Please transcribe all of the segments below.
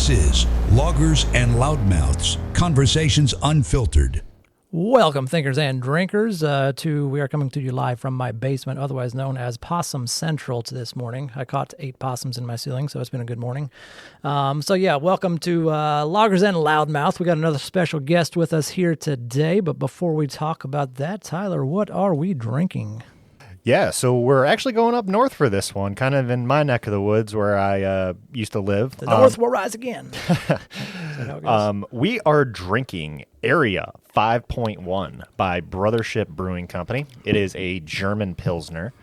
This is Lagers and Loudmouths, conversations unfiltered. Welcome, thinkers and drinkers, we are coming to you live from my basement, otherwise known as Possum Central this morning. I caught 8 possums in my ceiling, so it's been a good morning. Welcome to Lagers and Loudmouths. We got another special guest with us here today, but before we talk about that, Tyler, what are we drinking? Yeah, so we're actually going up north for this one, kind of in my neck of the woods where I used to live. The north will rise again. We are drinking Area 5.1 by Brothership Brewing Company. It is a German Pilsner.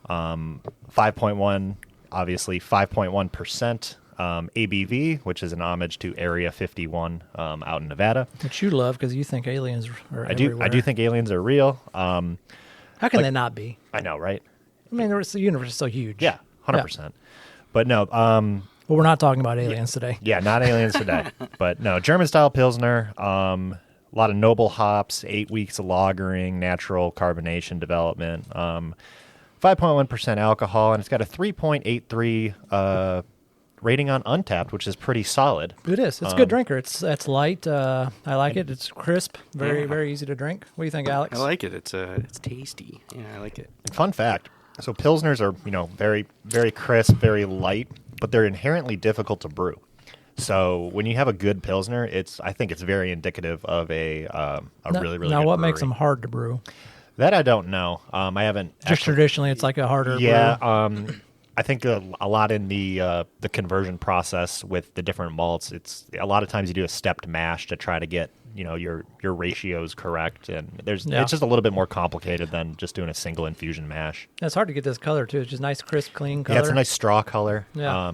5.1, obviously 5.1% ABV, which is an homage to Area 51 out in Nevada. Which you love because you think aliens are everywhere. I do think aliens are real. How can they not be? I know, right? I mean, the universe is so huge. Yeah, 100%. Yeah. But no. Well, we're not talking about aliens today. Yeah, not aliens today. But no, German-style Pilsner, a lot of noble hops, 8 weeks of lagering, natural carbonation development, 5.1% alcohol, and it's got a 3.83 rating on Untapped, which is pretty solid. It is. It's a good drinker. It's light. I like it. It's crisp. Very easy to drink. What do you think, Alex? I like it. It's tasty. Yeah, I like it. And fun fact: so Pilsners are very very crisp, very light, but they're inherently difficult to brew. So when you have a good Pilsner, I think it's very indicative of a really Now, good what makes brewery. them hard to brew? That I don't know. I haven't Just traditionally, it's like a harder. Yeah. brew. I think a lot in the conversion process with the different malts. It's a lot of times you do a stepped mash to try to get your ratios correct, and it's just a little bit more complicated than just doing a single infusion mash. It's hard to get this color too. It's just nice, crisp, clean color. Yeah, it's a nice straw color. Yeah.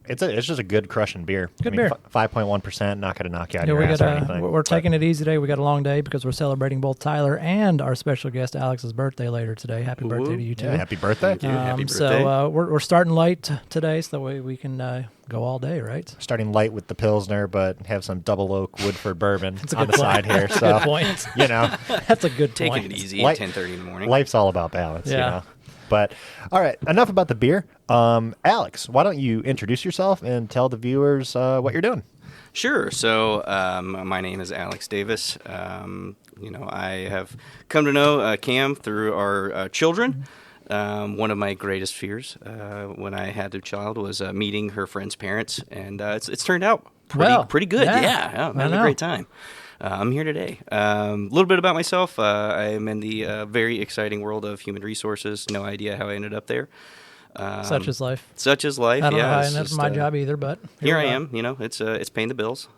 It's just a good crushing beer. Good beer. 5.1%, not going to knock you out of your ass or anything. We're taking it easy today. We got a long day because we're celebrating both Tyler and our special guest Alex's birthday later today. Happy birthday to you too. Yeah, happy birthday. Thank you. Happy birthday. So we're starting light today, so that way we can go all day, right? Starting light with the Pilsner, but have some double oak Woodford bourbon on the point. side here. That's a So good point. That's a good point. Taking it easy at 10:30 in the morning. Life's all about balance. Yeah. But all right, enough about the beer. Alex, why don't you introduce yourself and tell the viewers what you're doing? Sure. So my name is Alex Davis. I have come to know Cam through our children. One of my greatest fears when I had a child was meeting her friend's parents, and it's turned out pretty good. Yeah, I'm having a great time. I'm here today. A little bit about myself. I am in the very exciting world of human resources. No idea how I ended up there. Such is life. Such is life. I don't know how I it's ended up in my job either, but here I am. It's paying the bills.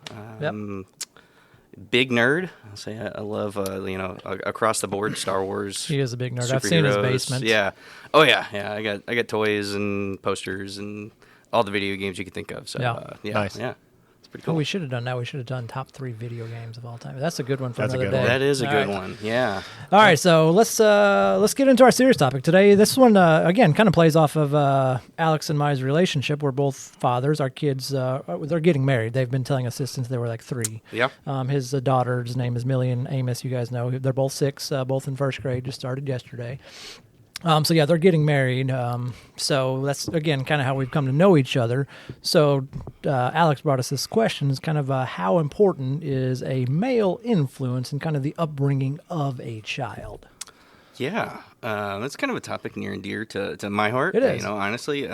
Big nerd. I'll say I love across the board Star Wars. He is a big nerd. I've seen his basement. Yeah. Oh yeah. I got toys and posters and all the video games you can think of. So Nice. Yeah. It's pretty cool. Oh, we should have done that. We should have done top 3 video games of all time. That's a good one for That's a another good day. one. That is a All good right. one. Yeah. All right, so let's get into our serious topic today. This one again kind of plays off of Alex and my relationship. We're both fathers. Our kids they're getting married. They've been telling us this since they were like 3. Yeah. His daughter's name is Millie and Amos. You guys know they're both 6, both in first grade. Just started yesterday. They're getting married. So that's, again, kind of how we've come to know each other. So Alex brought us this question. It's kind of how important is a male influence in kind of the upbringing of a child? Yeah. That's kind of a topic near and dear to my heart. It is. Honestly.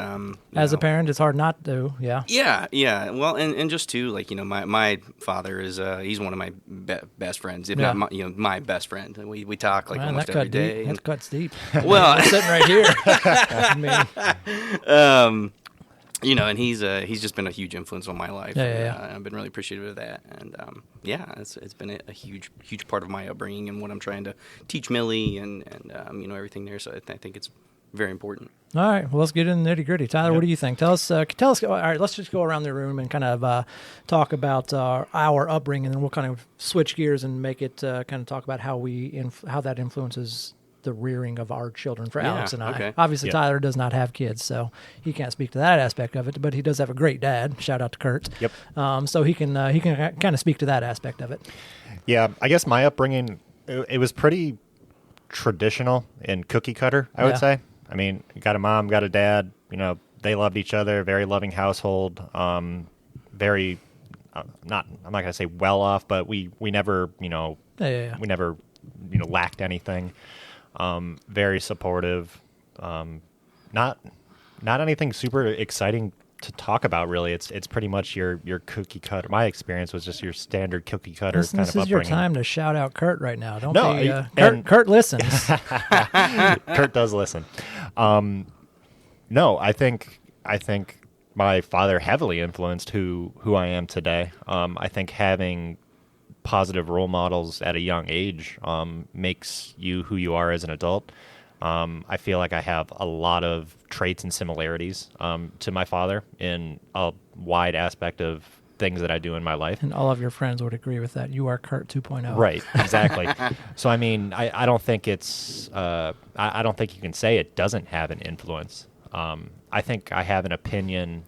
As a parent, it's hard not to, yeah. Yeah. Well, and just too, my father is he's one of my best friends, if not my best friend. And we talk almost every day. That cuts deep. Well, I'm sitting right here. I mean, and he's just been a huge influence on my life. Yeah. I've been really appreciative of that, and it's been a huge part of my upbringing and what I'm trying to teach Millie and everything there. So I think it's very important. all right, well, let's get in the nitty gritty. Tyler, what do you think? Tell us. All right, let's just go around the room and kind of talk about our upbringing, and then we'll kind of switch gears and make it kind of talk about how how that influences the rearing of our children for Alex and I. Okay. Obviously, Tyler does not have kids, so he can't speak to that aspect of it, but he does have a great dad. Shout out to Kurt. Yep. So he can kind of speak to that aspect of it. Yeah, I guess my upbringing, it was pretty traditional and cookie cutter, I would say. I mean, got a mom, got a dad, they loved each other, very loving household. very not I'm not gonna say well off, but we never we never lacked anything. Very supportive. Not anything super exciting to talk about, really. It's pretty much your cookie cutter. My experience was just your standard cookie cutter This kind of is upbringing. your time to shout out Kurt right now. Don't No, be, Kurt listens. Kurt does listen. No, I think my father heavily influenced who I am today. I think having positive role models at a young age makes you who you are as an adult. I feel like I have a lot of traits and similarities to my father in a wide aspect of things that I do in my life. And all of your friends would agree with that. You are Kurt 2.0. Right, exactly. So, I mean, I don't think it's, I don't think you can say it doesn't have an influence. I think I have an opinion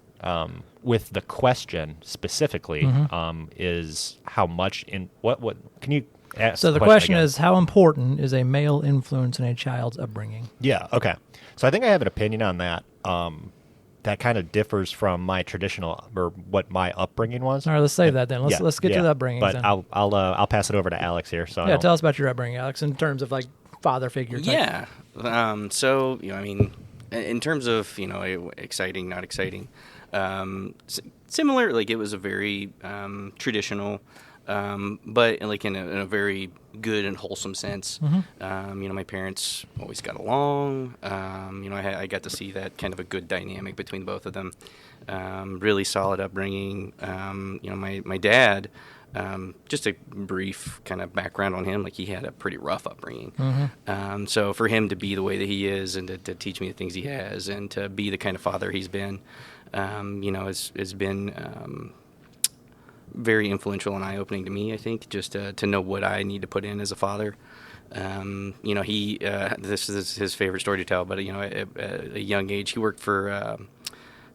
with the question specifically is how much in, what can you ask? So the question is, how important is a male influence in a child's upbringing? Yeah, okay. So I think I have an opinion on that. That kind of differs from my traditional or what my upbringing was. All right, let's save that then. Let's get to the upbringing. But then. I'll pass it over to Alex here. So yeah, tell us about your upbringing, Alex, in terms of like father figure type. Yeah. So I mean, in terms of exciting, not exciting, similar. Like it was a very traditional, but like in a very good and wholesome sense. My parents always got along. I got to see that kind of a good dynamic between both of them. Really solid upbringing. My dad. Just a brief kind of background on him, like he had a pretty rough upbringing. So for him to be the way that he is and to teach me the things he has and to be the kind of father he's been, has been very influential and eye-opening to me, I think, just to know what I need to put in as a father. This is his favorite story to tell, but, at a young age, he worked for a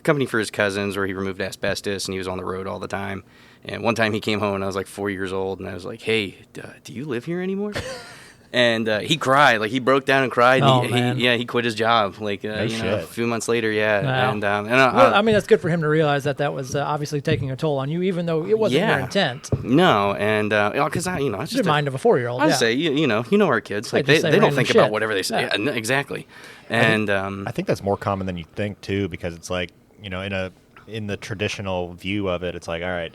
company for his cousins where he removed asbestos, and he was on the road all the time. And one time he came home, and I was like 4 years old, and I was like, hey, do you live here anymore? And he cried, like he broke down and cried. Oh, He quit his job, like a few months later. Yeah, wow. and I mean that's good for him to realize that was obviously taking a toll on you, even though it wasn't your intent. No, and because it's just the mind of a 4-year-old. I say you know our kids, like they don't think about whatever they say. Yeah, exactly, and I think that's more common than you think too, because it's like in the traditional view of it, it's like, all right,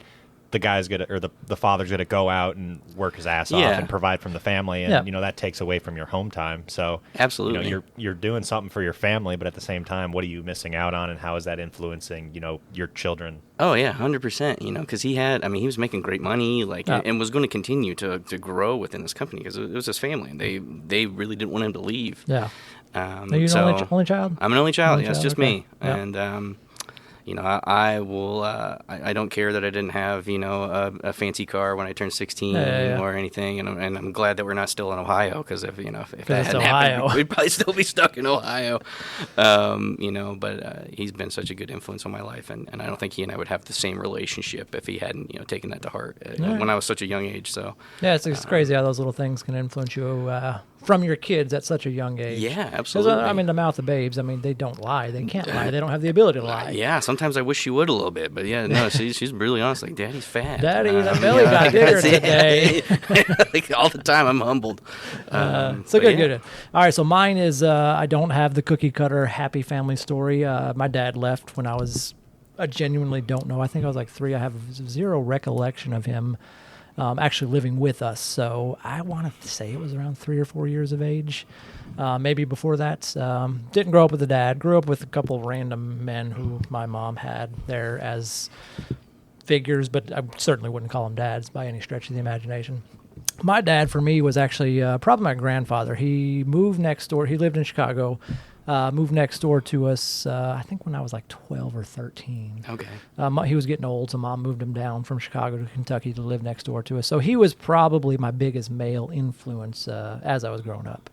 the guy's the father's gonna go out and work his ass off and provide from the family, and that takes away from your home time. So absolutely, you're doing something for your family, but at the same time, what are you missing out on, and how is that influencing your children? Oh yeah, 100%. Because he was making great money, and was going to continue to grow within this company because it was his family, and they really didn't want him to leave. Yeah. Are you an only child? I'm an only child. It's just me, yeah. and. I will. I don't care that I didn't have a fancy car when I turned 16 or anything, and I'm glad that we're not still in Ohio, because if that hadn't happened, we'd probably still be stuck in Ohio. But he's been such a good influence on my life, and I don't think he and I would have the same relationship if he hadn't taken that to heart when I was such a young age. So yeah, it's crazy how those little things can influence you from your kids at such a young age. Yeah, absolutely. The mouth of babes, they don't lie. They can't lie. They don't have the ability to lie. Yeah, sometimes I wish she would a little bit, but yeah, no, she's really honest. Like, Daddy's fat. Daddy, the belly got bigger today. Like all the time, I'm humbled. Good. All right, so mine is I don't have the cookie cutter happy family story. My dad left when I genuinely don't know. I think I was like 3. I have zero recollection of him actually living with us. So I want to say it was around 3 or 4 years of age, maybe before that. Didn't grow up with a dad. Grew up with a couple of random men who my mom had there as figures, but I certainly wouldn't call them dads by any stretch of the imagination. My dad, for me, was actually probably my grandfather. He moved next door. He lived in Chicago. Moved next door to us, I think when I was like 12 or 13. Okay. He was getting old, so Mom moved him down from Chicago to Kentucky to live next door to us. So he was probably my biggest male influence as I was growing up.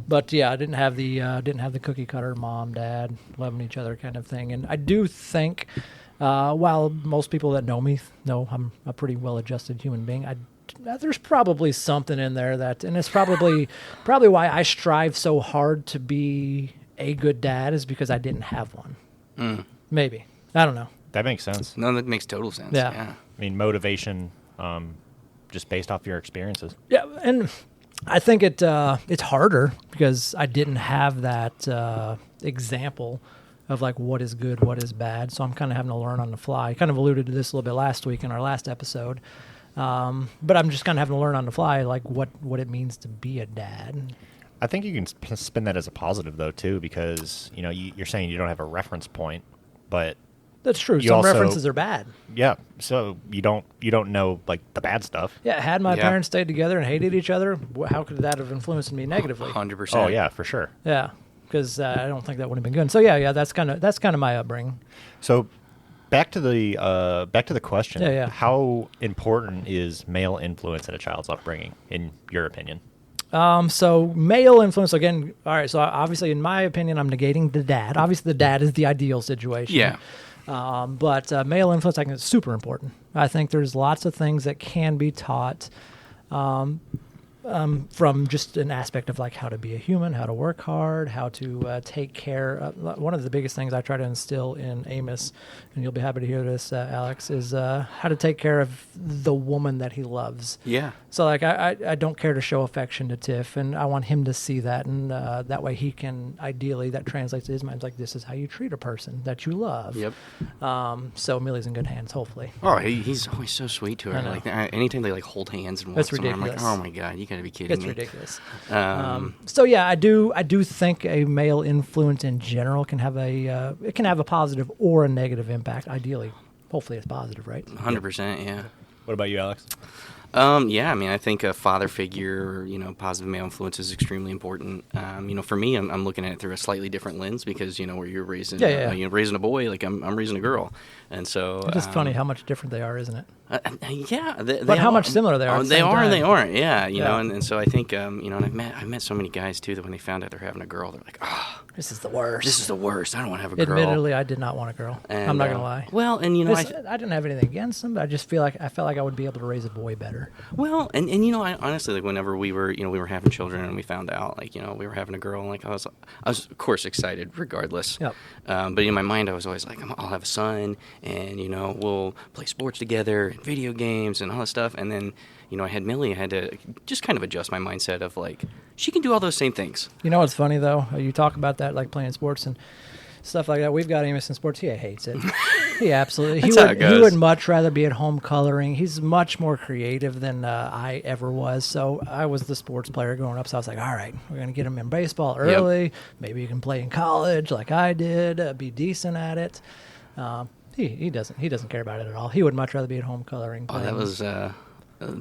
But yeah, I didn't have the cookie cutter mom, dad, loving each other kind of thing. And I do think, while most people that know me know I'm a pretty well-adjusted human being, there's probably something in there and it's probably why I strive so hard to be a good dad, is because I didn't have one. Maybe. I don't know. That makes sense. No, that makes total sense. Yeah. Yeah. I mean, motivation, just based off your experiences. Yeah, and I think it's harder because I didn't have that example of like what is good, what is bad. So I'm kind of having to learn on the fly. I kind of alluded to this a little bit last week in our last episode. But I'm just kind of having to learn on the fly, like what it means to be a dad. I think you can spin that as a positive though too, because you're saying you don't have a reference point, but That's true. you Some also- references are bad. yeah, so you don't know like the bad stuff. Yeah, had my Yeah. parents stayed together and hated each other, how could that have influenced me negatively? 100%. Oh yeah, for sure. Yeah, because I don't think that would have been good. So yeah, that's kind of my upbringing. So back to the question. Yeah. How important is male influence in a child's upbringing, in your opinion? So male influence again. All right. So obviously, in my opinion, I'm negating the dad. Obviously, the dad is the ideal situation. Yeah. But male influence, I think, is super important. I think there's lots of things that can be taught from just an aspect of like how to be a human, how to work hard, how to take care of. One of the biggest things I try to instill in Amos, and you'll be happy to hear this, Alex, is how to take care of the woman that he loves. Yeah. So like I don't care to show affection to Tiff, and I want him to see that, and that way he can ideally that translates to his mind like this is how you treat a person that you love. Yep. So Millie's in good hands, hopefully. Oh, he's always so sweet to I her. know. Like anytime they like hold hands and walk That's somewhere, I'm like, ridiculous. oh my god, you gotta be kidding It's me. ridiculous. Um, So yeah, I do think a male influence in general can have a positive or a negative impact. Ideally, hopefully it's positive, right? 100%. Yeah. What about you, Alex? Yeah, I mean, I think a father figure, positive male influence is extremely important. For me, I'm looking at it through a slightly different lens because, where you're raising, raising a boy, like I'm raising a girl, and so It's just funny how much different they are, isn't it? yeah, But how much similar they are. Oh, at the they same are and time. they aren't. Yeah, Yeah. And so I think, and I've met so many guys too that when they found out they're having a girl, they're like, oh, This is the worst. this is the worst. I don't want to have a girl. Admittedly, I did not want a girl. And, I'm not gonna lie. Well, and I didn't have anything against them, but I just felt like I would be able to raise a boy better. Well, and I honestly, like whenever we were having children and we found out like we were having a girl, and like I was of course excited regardless. Yep. But in my mind I was always like I'll have a son, and we'll play sports together and video games and all that stuff. And then I had Millie. I had to just kind of adjust my mindset of like she can do all those same things. You know what's funny though? You talk about that, like playing sports and stuff like that. We've got Amos in sports. He hates it. He absolutely. That's how it He goes. would much rather be at home coloring. He's much more creative than I ever was. So I was the sports player growing up. So I was like, all right, we're gonna get him in baseball early. Maybe you can play in college like I did. Be decent at it. He doesn't care about it at all. He would much rather be at home coloring. Oh, playing.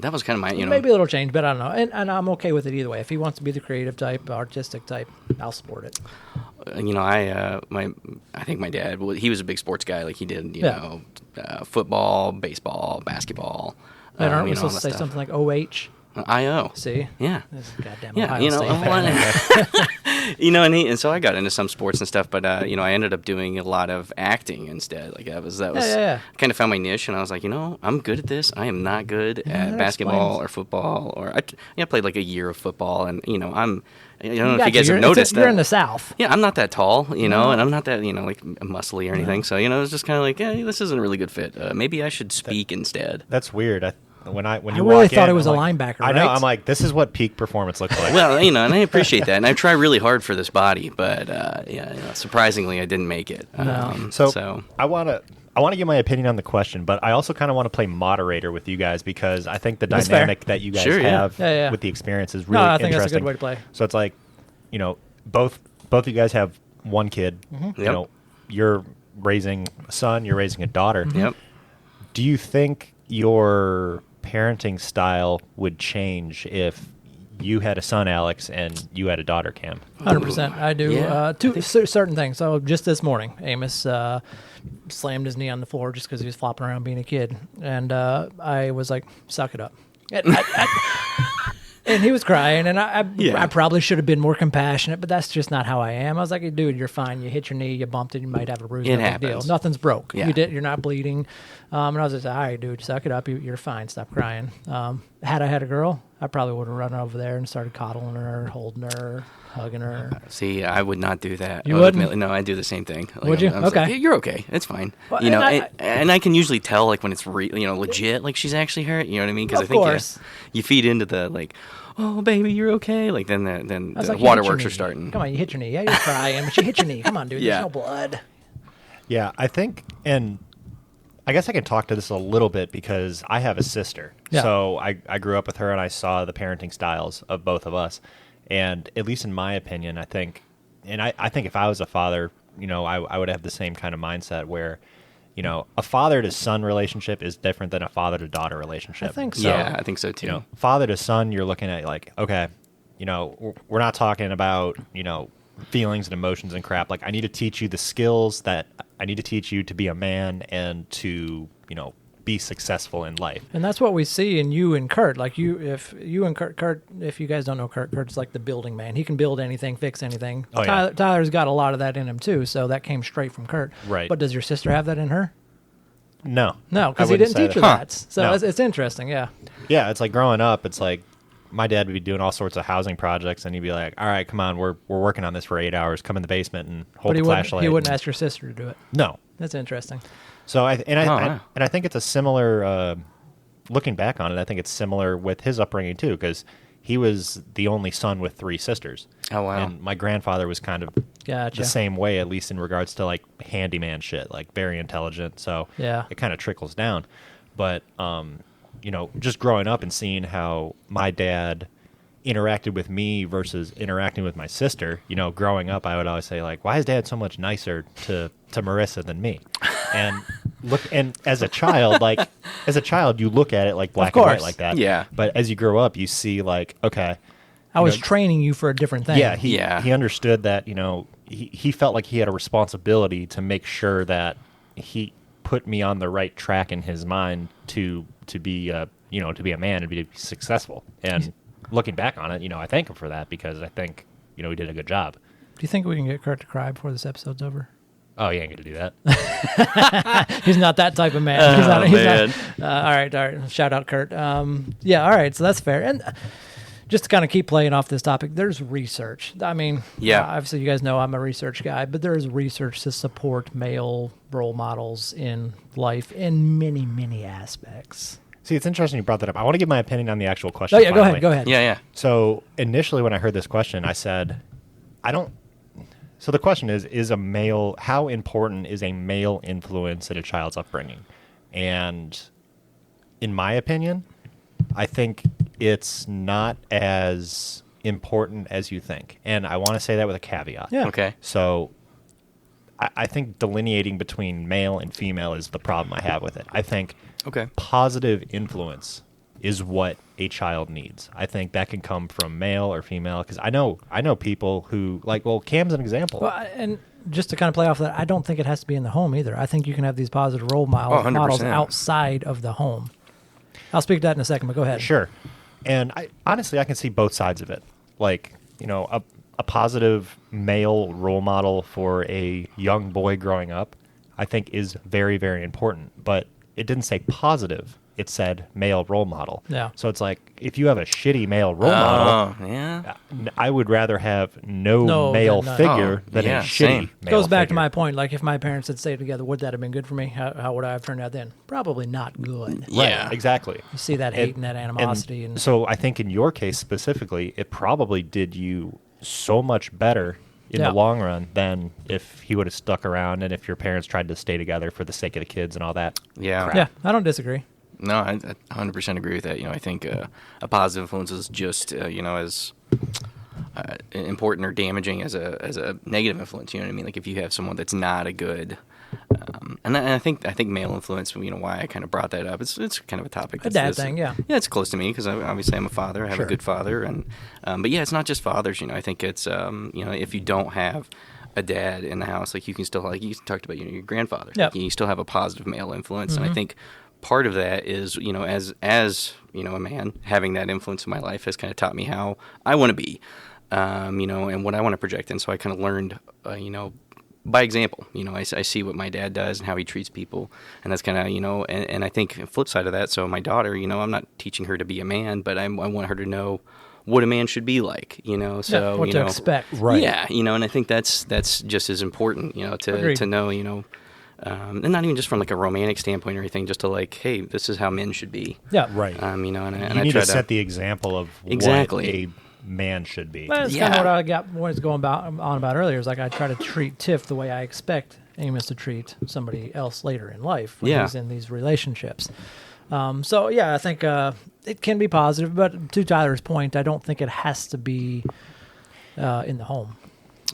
that was kind of my Maybe a little change, but I don't know. And I'm okay with it either way. If he wants to be the creative type, artistic type, I'll support it. I think my dad, he was a big sports guy. Like he did, football, baseball, basketball. And aren't we all supposed to that say stuff. something like OH? IO. See? Yeah. This is goddamn Yeah, Ohio State fan. and so I got into some sports and stuff, but I ended up doing a lot of acting instead. Like that was Yeah. I kind of found my niche, and I was like, I'm good at this. I am not good at that basketball explains. or football, or I played like a year of football, and I don't know if you Gotcha. guys have You're- noticed that. You're in the South. Yeah, I'm not that tall, and I'm not that, like muscly or anything. So, it was just kind of like, yeah, this isn't a really good fit. Maybe I should speak instead. That's weird. When you I really walk thought in, it was I'm a like- linebacker, I know. right? I'm like, this is what peak performance looks like. Well, and I appreciate that, and I try really hard for this body, but surprisingly, I didn't make it. No. So I want to give my opinion on the question, but I also kind of want to play moderator with you guys because I think the That's dynamic fair. that you guys Sure, yeah. have Yeah. with the experience is No, really I think interesting. that's a good way to play. So it's like, both of you guys have one kid. Mm-hmm. Yep. You're raising a son, you're raising a daughter. Yep. Do you think your parenting style would change if you had a son, Alex, and you had a daughter, Cam? 100%. I do. Yeah, Certain things. So just this morning, Amos slammed his knee on the floor just because he was flopping around being a kid. And I was like, suck it up. And he was crying, and I probably should have been more compassionate, but that's just not how I am. I was like, dude, you're fine. You hit your knee, you bumped it, you might have a bruise. It No big deal. happens. Nothing's broke. Yeah. You're not bleeding. And I was just, all right, dude, suck it up. You're fine. Stop crying. Had I had a girl, I probably would have run over there and started coddling her, holding her, hugging her. See, I would not do that. You I would wouldn't? admit- No, I do the same thing. Like, Would you? I'm just Okay. like, "Hey, you're okay. It's fine. Well, You know, and and I can usually tell like when it's legit, like she's actually hurt. You know what I mean? Because I Of think course. you feed into the like, oh baby, you're okay. Like then I was the like, you hit your waterworks are knee. starting. Come on, you hit your knee. Yeah, you're crying, but you hit your knee. Come on, dude. Yeah. There's no blood. Yeah, I think, and I guess I can talk to this a little bit because I have a sister. Yeah. So I grew up with her and I saw the parenting styles of both of us. And at least in my opinion, I think if I was a father, I would have the same kind of mindset where, a father to son relationship is different than a father to daughter relationship. I think so. Yeah, I think so too. Father to son, you're looking at like, okay, we're not talking about, feelings and emotions and crap. Like I need to teach you the skills that I need to teach you to be a man and to, be successful in life. And that's what we see in you and Kurt. Like if you and Kurt, if you guys don't know Kurt's like the building man. He can build anything, fix anything. Oh, yeah. Tyler's got a lot of that in him too, so that came straight from Kurt. Right. But does your sister have that in her? No. No, I because he wouldn't didn't say teach her that. that. So No. it's interesting, yeah. Yeah, it's like growing up, it's like my dad would be doing all sorts of housing projects and he'd be like, all right, come on, we're working on this for 8 hours. Come in the basement and hold But the flashlight. he wouldn't ask your sister to do it. No. That's interesting. So I wow. think it's a similar. Looking back on it, I think it's similar with his upbringing too, because he was the only son with 3 sisters. Oh wow. And my grandfather was kind of Gotcha. the same way, at least in regards to like handyman shit, like very intelligent. So Yeah. it kind of trickles down. But just growing up and seeing how my dad interacted with me versus interacting with my sister, growing up, I would always say like, why is dad so much nicer to Marissa than me? And as a child, you look at it like black and white course. like that. Yeah. But as you grow up, you see like, okay, I was training you for a different thing. yeah, Yeah. he understood that, he felt like he had a responsibility to make sure that he put me on the right track in his mind to be a man and be successful. And looking back on it, I thank him for that because I think, he did a good job. Do you think we can get Kurt to cry before this episode's over? Oh, he ain't going to do that. He's not that type of man. He's not. man. All right. Shout out, Kurt. Yeah, all right. So that's fair. And just to kind of keep playing off this topic, there's research. I mean, Yeah. obviously you guys know I'm a research guy, but there's research to support male role models in life in many, many aspects. See, it's interesting you brought that up. I want to give my opinion on the actual question. Oh, yeah, finally. go ahead. Yeah. So initially when I heard this question, I said, so the question is how important is a male influence in a child's upbringing? And in my opinion, I think it's not as important as you think. And I want to say that with a caveat. Yeah. Okay. So I think delineating between male and female is the problem I have with it. I think Okay. positive influence is what a child needs. I think that can come from male or female because I know people who Cam's an example. Well, and just to kind of play off that, I don't think it has to be in the home either. I think you can have these positive role models 100%. outside of the home. I'll speak to that in a second, but go ahead. Sure. And I can see both sides of it. Like, a positive male role model for a young boy growing up, I think is very, very important. But it didn't say positive. It said male role model. Yeah. So it's like, if you have a shitty male role model, Oh, yeah. I would rather have no No, male than none. figure Oh, than yeah, a shitty same. male It goes back to figure. my point. Like, if my parents had stayed together, would that have been good for me? How would I have turned out then? Probably not good. Right, Yeah. exactly. You see that hate and that animosity. And so I think in your case specifically, it probably did you so much better in Yeah. the long run than if he would have stuck around and if your parents tried to stay together for the sake of the kids and all that. Yeah. yeah, I don't disagree. No, I 100% agree with that. I think a positive influence is just as important or damaging as a negative influence. You know what I mean? Like if you have someone that's not a good, and I think male influence. Why I kind of brought that up. It's kind of a topic. A dad thing, yeah. Yeah, it's close to me because obviously I'm a father. I have Sure. a good father, and but yeah, it's not just fathers. I think it's if you don't have a dad in the house, like you can still you talked about your grandfather. Yep. Like, you still have a positive male influence, and I think part of that is as a man, having that influence in my life has kind of taught me how I want to be, and what I want to project. And so I kind of learned by example. I see what my dad does and how he treats people, and that's kind of, and I think the flip side of that. So my daughter, I'm not teaching her to be a man, but I want her to know what a man should be like. So what to expect. Right. Yeah, and I think that's just as important, to know, and not even just from like a romantic standpoint or anything, just to like, hey, this is how men should be. Yeah. Right. And you I need try to set the example of Exactly. what a man should be. Well, that's kind of what I got was going on about earlier. Is like I try to treat Tiff the way I expect Amos to treat somebody else later in life when he's in these relationships. So yeah, I think it can be positive, but to Tyler's point, I don't think it has to be in the home.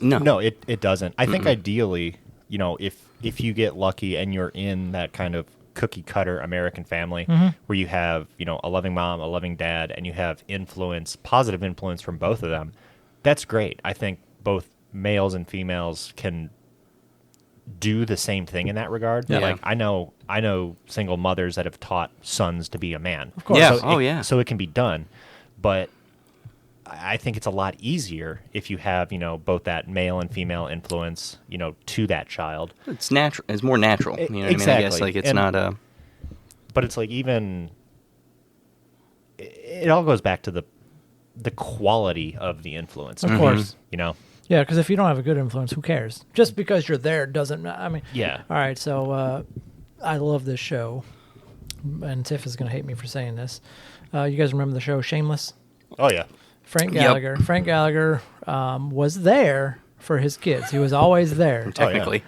No, it doesn't. I think ideally, if you get lucky and you're in that kind of cookie cutter American family where you have, a loving mom, a loving dad, and you have positive influence from both of them, that's great. I think both males and females can do the same thing in that regard. Yeah. Like I know single mothers that have taught sons to be a man. Of course. Yeah. So it can be done, but I think it's a lot easier if you have, both that male and female influence, to that child. It's natural. It's more natural. You know what Exactly. I mean? I guess like it's not a. But it's like even it all goes back to the quality of the influence. Of course. Mm-hmm. Yeah, because if you don't have a good influence, who cares? Just because you're there doesn't. I mean. Yeah. All right, so I love this show, and Tiff is going to hate me for saying this. You guys remember the show Shameless? Oh yeah. Frank Yep. Gallagher. Frank Gallagher was there for his kids. He was always there. Technically.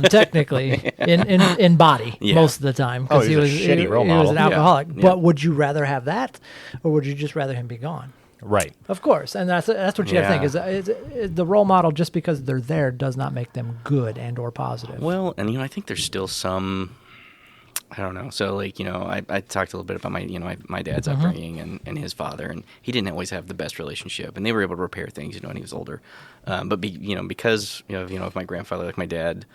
Technically, in body Yeah. most of the time, Oh, because he was a shitty role he was an model. alcoholic. Yeah. But would you rather have that, or would you just rather him be gone? Right. Of course, and that's what you have to think is the role model. Just because they're there does not make them good and or positive. Well, and I think there's still some. I don't know. So like I talked a little bit about my dad's upbringing and his father, and he didn't always have the best relationship, and they were able to repair things, when he was older. But because of my grandfather, like my dad,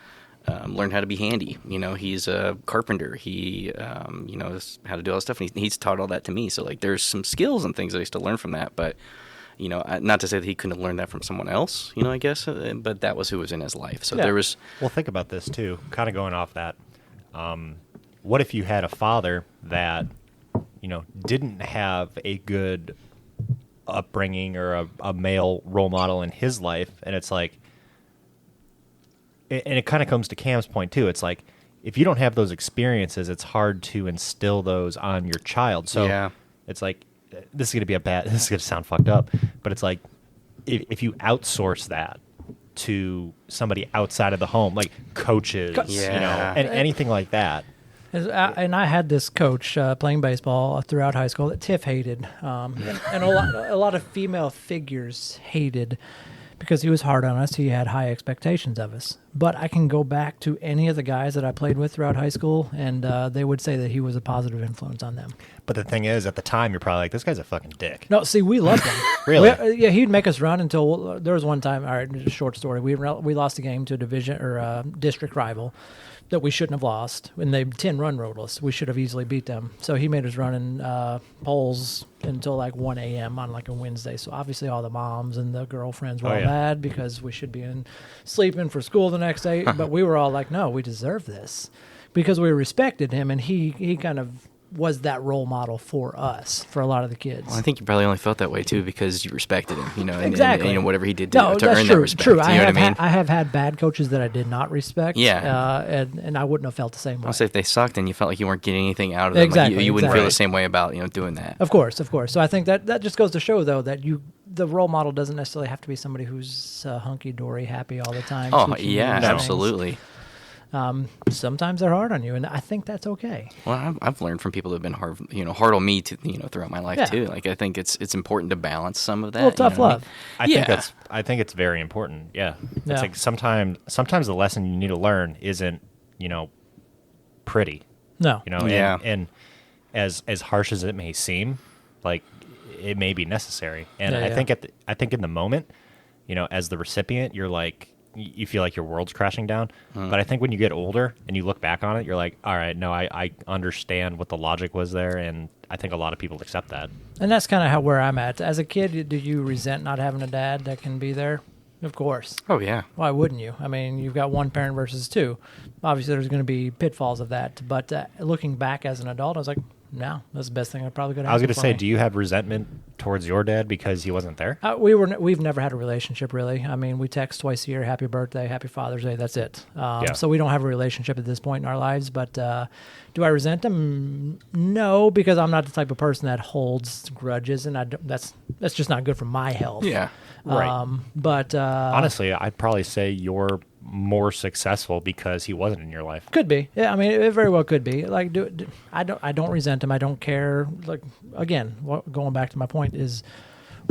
learned how to be handy. He's a carpenter. He knows how to do all that stuff, and he's taught all that to me. So like there's some skills and things I used to learn from that, but. Not to say that he couldn't have learned that from someone else, I guess, but that was who was in his life. So there was. Well, think about this too. Kind of going off that. What if you had a father that, didn't have a good upbringing or a male role model in his life, and it's like, and it kind of comes to Cam's point too. It's like if you don't have those experiences, it's hard to instill those on your child. So it's like this is going to sound fucked up, but it's like if you outsource that to somebody outside of the home, like coaches, and anything like that. And I had this coach playing baseball throughout high school that Tiff hated, and a lot of female figures hated because he was hard on us. He had high expectations of us. But I can go back to any of the guys that I played with throughout high school, and they would say that he was a positive influence on them. But the thing is, at the time, you're probably like, this guy's a fucking dick. No, see, we loved him. Really? Yeah, he'd make us run until there was one time. All right, just a short story. We lost a game to a division or district rival that we shouldn't have lost. When they 10-run rode us, we should have easily beat them. So he made us run in poles until like 1 a.m. on like a Wednesday. So obviously all the moms and the girlfriends were all mad because we should be sleeping for school the next day. But we were all like, no, we deserve this because we respected him, and he kind of was that role model for us, for a lot of the kids. Well, I think you probably only felt that way too because you respected him, Exactly. and whatever he did No, to that's earn true. that respect. True. You know what I mean? I have had bad coaches that I did not respect. Yeah. And I wouldn't have felt the same way. I'll say if they sucked and you felt like you weren't getting anything out of them, Exactly, like you wouldn't feel exactly. the same way about doing that. Of course. So I think that just goes to show, though, that the role model doesn't necessarily have to be somebody who's hunky-dory, happy all the time. Oh, teaching you yeah, these things. absolutely. Sometimes they're hard on you, and I think that's okay. Well, I've learned from people that have been hard on me throughout my life too. Like I think it's important to balance some of that. A little tough love. I think it's very important. Yeah. It's like sometimes the lesson you need to learn isn't, pretty. No. And as harsh as it may seem, like it may be necessary. And I think in the moment, as the recipient, you're like you feel like your world's crashing down. But I think when you get older and you look back on it, you're like, all right, no, I understand what the logic was there, and I think a lot of people accept that. And that's kind of where I'm at. As a kid, did you resent not having a dad that can be there? Of course. Oh yeah. Why wouldn't you? I mean, you've got one parent versus two. Obviously, there's going to be pitfalls of that. But looking back as an adult, I was like, no, that's the best thing I probably could have. I was going to say, do you have resentment towards your dad because he wasn't there? We've never had a relationship, really. I mean, we text twice a year, happy birthday, happy Father's Day, that's it. So we don't have a relationship at this point in our lives. But do I resent him? No, because I'm not the type of person that holds grudges, and that's just not good for my health. Yeah. Right. But honestly, I'd probably say you're more successful because he wasn't in your life. Could be. Yeah, I mean, it very well could be. Like, I don't resent him. I don't care. Like, again, going back to my point is,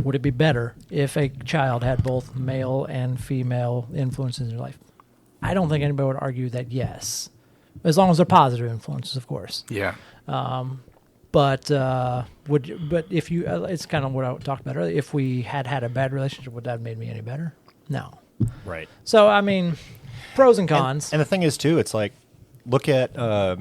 would it be better if a child had both male and female influences in their life? I don't think anybody would argue that yes, as long as they're positive influences, of course. Yeah. But if you, it's kind of what I talked about earlier. If we had a bad relationship, would that have made me any better? No. Right. So, I mean, pros and cons. And the thing is, too, it's like, look at, I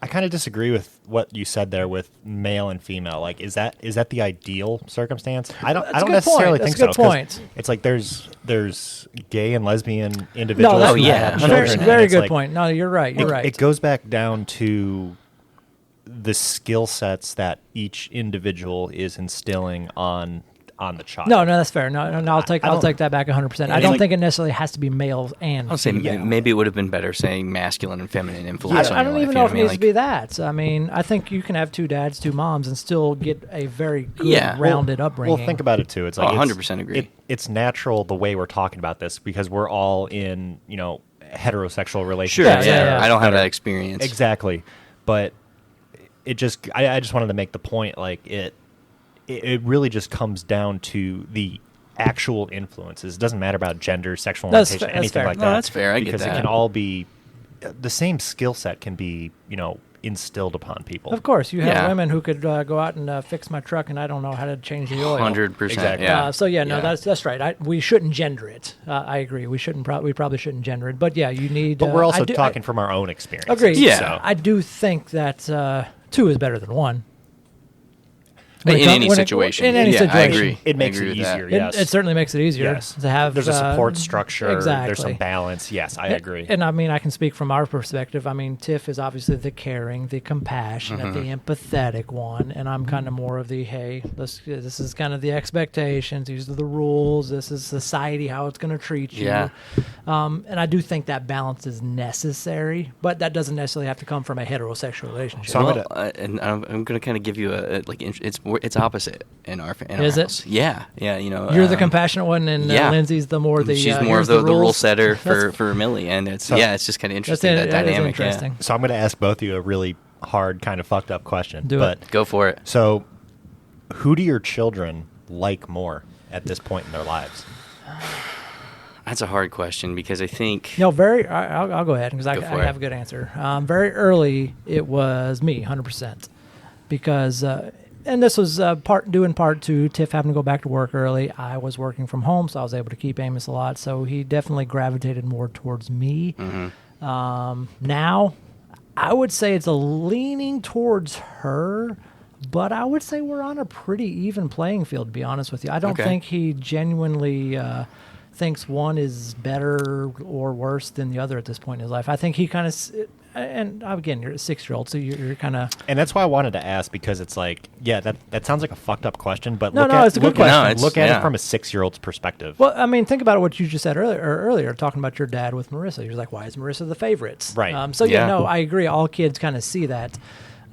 kind of disagree with what you said there with male and female. Like, is that the ideal circumstance? I don't necessarily think so. That's a good point. It's like there's gay and lesbian individuals. No, who have children, very and good like, point. No, you're right. You're right. It goes back down to the skill sets that each individual is instilling on the child. No, that's fair. No, I'll take that back 100%. I don't think it necessarily has to be male and I'll say maybe it would have been better saying masculine and feminine influence on I your don't even life, know if it you needs to be that. I mean, I think you can have two dads, two moms, and still get a very good, rounded upbringing. Well, think about it, too. It's like 100% agree. It's natural the way we're talking about this because we're all in, heterosexual relationships. Sure, yeah. I don't have that experience. Exactly. But I just wanted to make the point, like, it really just comes down to the actual influences. It doesn't matter about gender, sexual orientation, anything like that. No, that's fair. I get that. Because it can all be the same skill set can be, instilled upon people. Of course, you have women who could go out and fix my truck, and I don't know how to change the oil. 100%. Exactly. Yeah. That's right. We shouldn't gender it. I agree. We probably shouldn't gender it. But yeah, you need. But we're also talking from our own experience. Agreed. Yeah. So. I do think that two is better than one. In any situation. I agree. It makes it easier, yes. It certainly makes it easier to have. There's a support structure. Exactly. There's some balance. Yes, I agree. And I mean, I can speak from our perspective. I mean, Tiff is obviously the caring, the compassionate, the empathetic one. And I'm kind of more of the, hey, this is kind of the expectations. These are the rules. This is society, how it's going to treat you. Yeah. And I do think that balance is necessary, but that doesn't necessarily have to come from a heterosexual relationship. So I'm going to kind of give you it's opposite in our Is house. it? Yeah. You're the compassionate one, and Lindsay's the more the. She's more of the rule setter for Millie, and it's just kind of interesting that dynamic. Interesting. So I'm going to ask both of you a really hard, kind of fucked up question. Go for it. So, who do your children like more at this point in their lives? That's a hard question because I think. No, I'll go ahead because I have a good answer. Very early, it was me, 100%, because. And this was part two. Tiff having to go back to work early. I was working from home, so I was able to keep Amos a lot. So he definitely gravitated more towards me. Mm-hmm. Now, I would say it's a leaning towards her, but I would say we're on a pretty even playing field, to be honest with you. I don't think he genuinely thinks one is better or worse than the other at this point in his life. I think he kind of... And again, you're a 6-year-old, so you're kind of. And that's why I wanted to ask because it's like, that sounds like a fucked up question, but it's a good question. Look at it from a 6-year-old's perspective. Well, I mean, think about what you just said earlier, talking about your dad with Marissa. You're like, why is Marissa the favorite? Right. I agree. All kids kind of see that.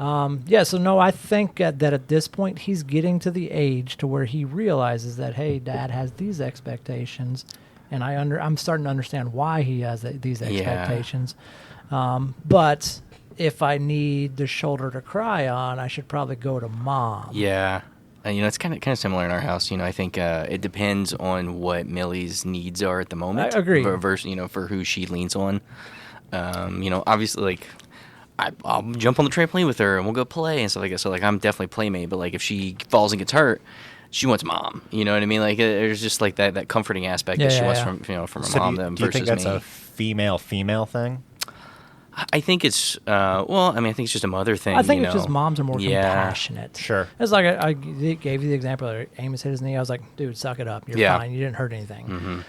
I think that at this point he's getting to the age to where he realizes that, hey, Dad has these expectations, and I'm starting to understand why he has these expectations. But if I need the shoulder to cry on, I should probably go to Mom. Yeah. It's kind of similar in our house. I think it depends on what Millie's needs are at the moment. I agree. Versus, for who she leans on. Obviously, like, I'll jump on the trampoline with her and we'll go play and stuff like that. So, like, I'm definitely playmate. But, like, if she falls and gets hurt, she wants Mom. You know what I mean? Like, there's just, like, that comforting aspect that she wants from her mom. Do you think that's a female thing? I think it's well, I mean, I think it's just a mother thing. I think you it's know? just moms are more compassionate. Sure. It's like I gave you the example. Amos hit his knee. I was like, dude, suck it up. You're fine. You didn't hurt anything.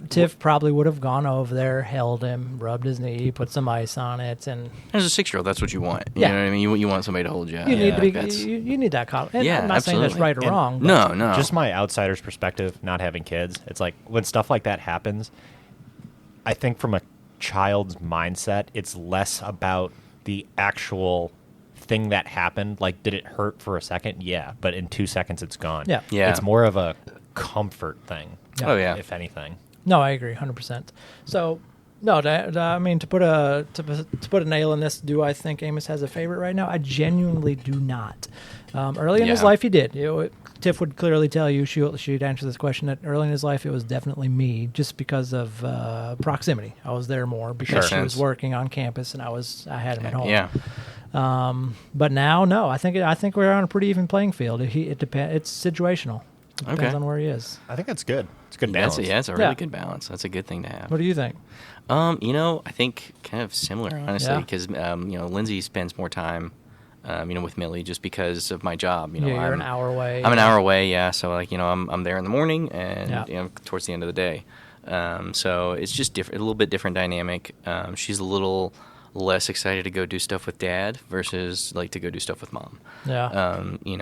Tiff probably would have gone over there, held him, rubbed his knee, put some ice on it, and As a 6-year-old, that's what you want. You Yeah. know what I mean? You want somebody to hold you. you need to be. That's- You need that. And Yeah, I'm not saying that's absolutely. right or wrong. But No. Just my outsider's perspective, not having kids, it's like when stuff like that happens, I think from a child's mindset, it's less about the actual thing that happened. Like, did it hurt for a second? Yeah, but in 2 seconds, it's gone. Yeah. Yeah. It's more of a comfort thing. Yeah. Oh, yeah. If anything. No, I agree, 100%. So, no, I mean to put a nail in this, do I think Amos has a favorite right now? I genuinely do not. Early in his Yeah. life, he did. Tiff would clearly tell you, she'd answer this question, that early in his life, it was definitely me, just because of proximity. I was there more because Sure. she was working on campus, and I had him at home. Yeah. But now, no, I think we're on a pretty even playing field. It depends. It's situational. It depends Okay. on where he is. I think that's good. It's a good That's balance. it's a really Yeah. good balance. That's a good thing to have. What do you think? I think kind of similar, honestly, Yeah. because Lindsay spends more time, with Millie just because of my job. You're an hour away. I'm an hour away, yeah. So I'm there in the morning and Yeah. towards the end of the day. So it's just different, a little bit different dynamic. She's a little less excited to go do stuff with Dad versus like to go do stuff with Mom. Yeah.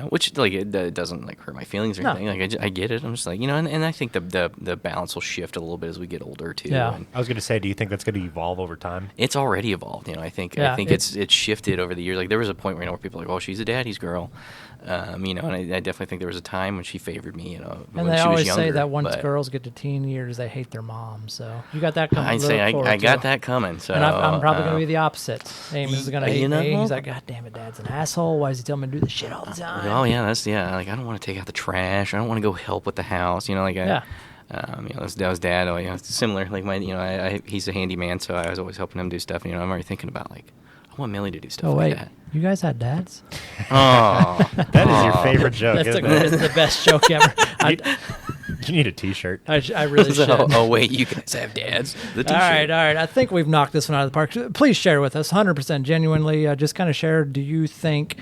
Which like it doesn't like hurt my feelings or No. anything. Like I get it. I'm just like and I think the balance will shift a little bit as we get older too. Yeah. And I was going to say, do you think that's going to evolve over time? it's already evolved. I think Yeah, it's shifted over the years. Like there was a point where where people are like, oh, she's a daddy's girl. And I definitely think there was a time when she favored me. And when they she was always younger, say that once but girls get to teen years, they hate their mom. So you got that coming. I'd to say look forward I got to. that coming. So And I'm probably going to be the opposite. Amos is going to hate you know? me. He's like, God damn it, Dad's an asshole. Why does he tell me to do this shit all the time? Oh yeah, like I don't want to take out the trash. I don't want to go help with the house. That was Dad. It's similar. Like he's a handyman, so I was always helping him do stuff. I'm already thinking about like I want Millie to do stuff Oh, like wait. that. You guys had dads? Oh, That is your favorite joke, That's isn't it? the best joke ever. You need a T-shirt. I really should. oh wait, you guys have dads. The All T-shirt. right. I think we've knocked this one out of the park. Please share with us, 100% genuinely. Just kind of share. Do you think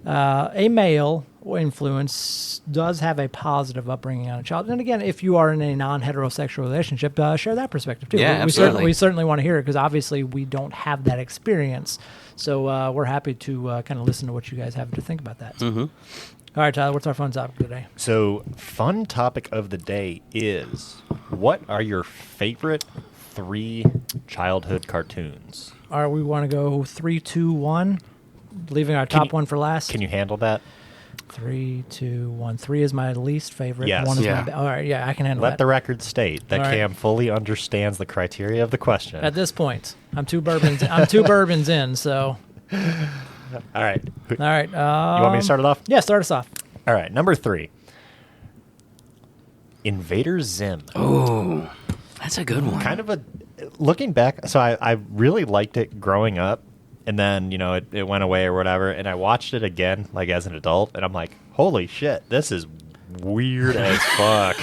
a male influence does have a positive upbringing on a child? And again, if you are in a non-heterosexual relationship, share that perspective too. Yeah, we absolutely. we certainly want to hear it because obviously we don't have that experience. So we're happy to kind of listen to what you guys have to think about that. Mm-hmm. All right, Tyler, what's our fun topic today? So, fun topic of the day is, what are your favorite 3 childhood cartoons? All right, we want to go 3, 2, 1, leaving our top one for last. Can you handle that? 3, 2, 1. 3 is my least favorite. Yes. 1 is Yeah. my all right, yeah, I can handle Let that. the record state that All right. Cam fully understands the criteria of the question. At this point, I'm 2 bourbons. I'm 2 bourbons in. So, All right. all right. You want me to start it off? Yeah, start us off. All right. Number 3. Invader Zim. Oh, that's a good one. Kind of a looking back. So I really liked it growing up, and then it went away or whatever. And I watched it again like as an adult, and I'm like, holy shit, this is weird as fuck.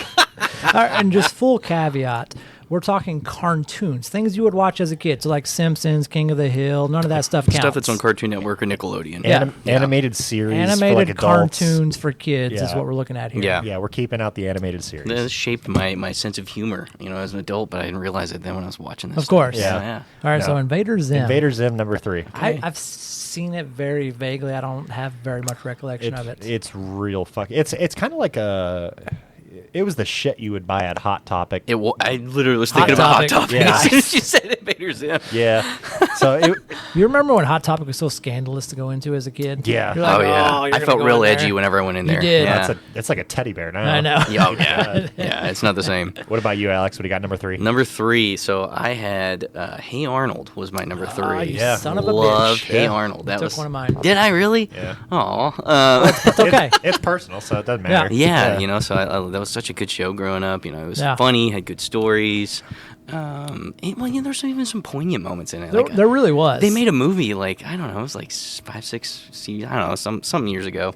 All right, and just full caveat. We're talking cartoons, things you would watch as a kid. So like Simpsons, King of the Hill, none of that stuff counts. Stuff that's on Cartoon Network or Nickelodeon. Yeah. Animated series, for Animated like adults. cartoons for kids is Yeah. what we're looking at here. Yeah. Yeah, we're keeping out the animated series. That shaped my sense of humor, as an adult, but I didn't realize it then when I was watching this. Of course. stuff. Yeah. All right, so No. Invader Zim. Invader Zim number 3. I've seen it very vaguely. I don't have very much recollection of it. It's real fuck. It's kind of like it was the shit you would buy at Hot Topic. I literally was Hot thinking about Hot Topic. Topic Yeah. as soon as you said Invader Zim. Yeah. So You remember when Hot Topic was so scandalous to go into as a kid? Yeah. You're like, Oh yeah, you're I gonna felt go real in there. edgy whenever I went in there. did. Yeah. it's like a teddy bear now. I know. Yeah, oh, yeah. Yeah, it's not the same. What about you, Alex? What do you got? Number 3. Number 3. So I had Hey Arnold was my number 3. you Yeah. son of a Loved bitch. Hey Yeah. Arnold. That Took was one of mine. Did I really? Yeah. Aw. It's okay. It's personal, so it doesn't matter. Yeah, so that was such a good show growing up. It was Yeah. funny, had good stories. There's even some poignant moments in it. There really was. They made a movie, I don't know, it was like 5, 6, I don't know, some years ago.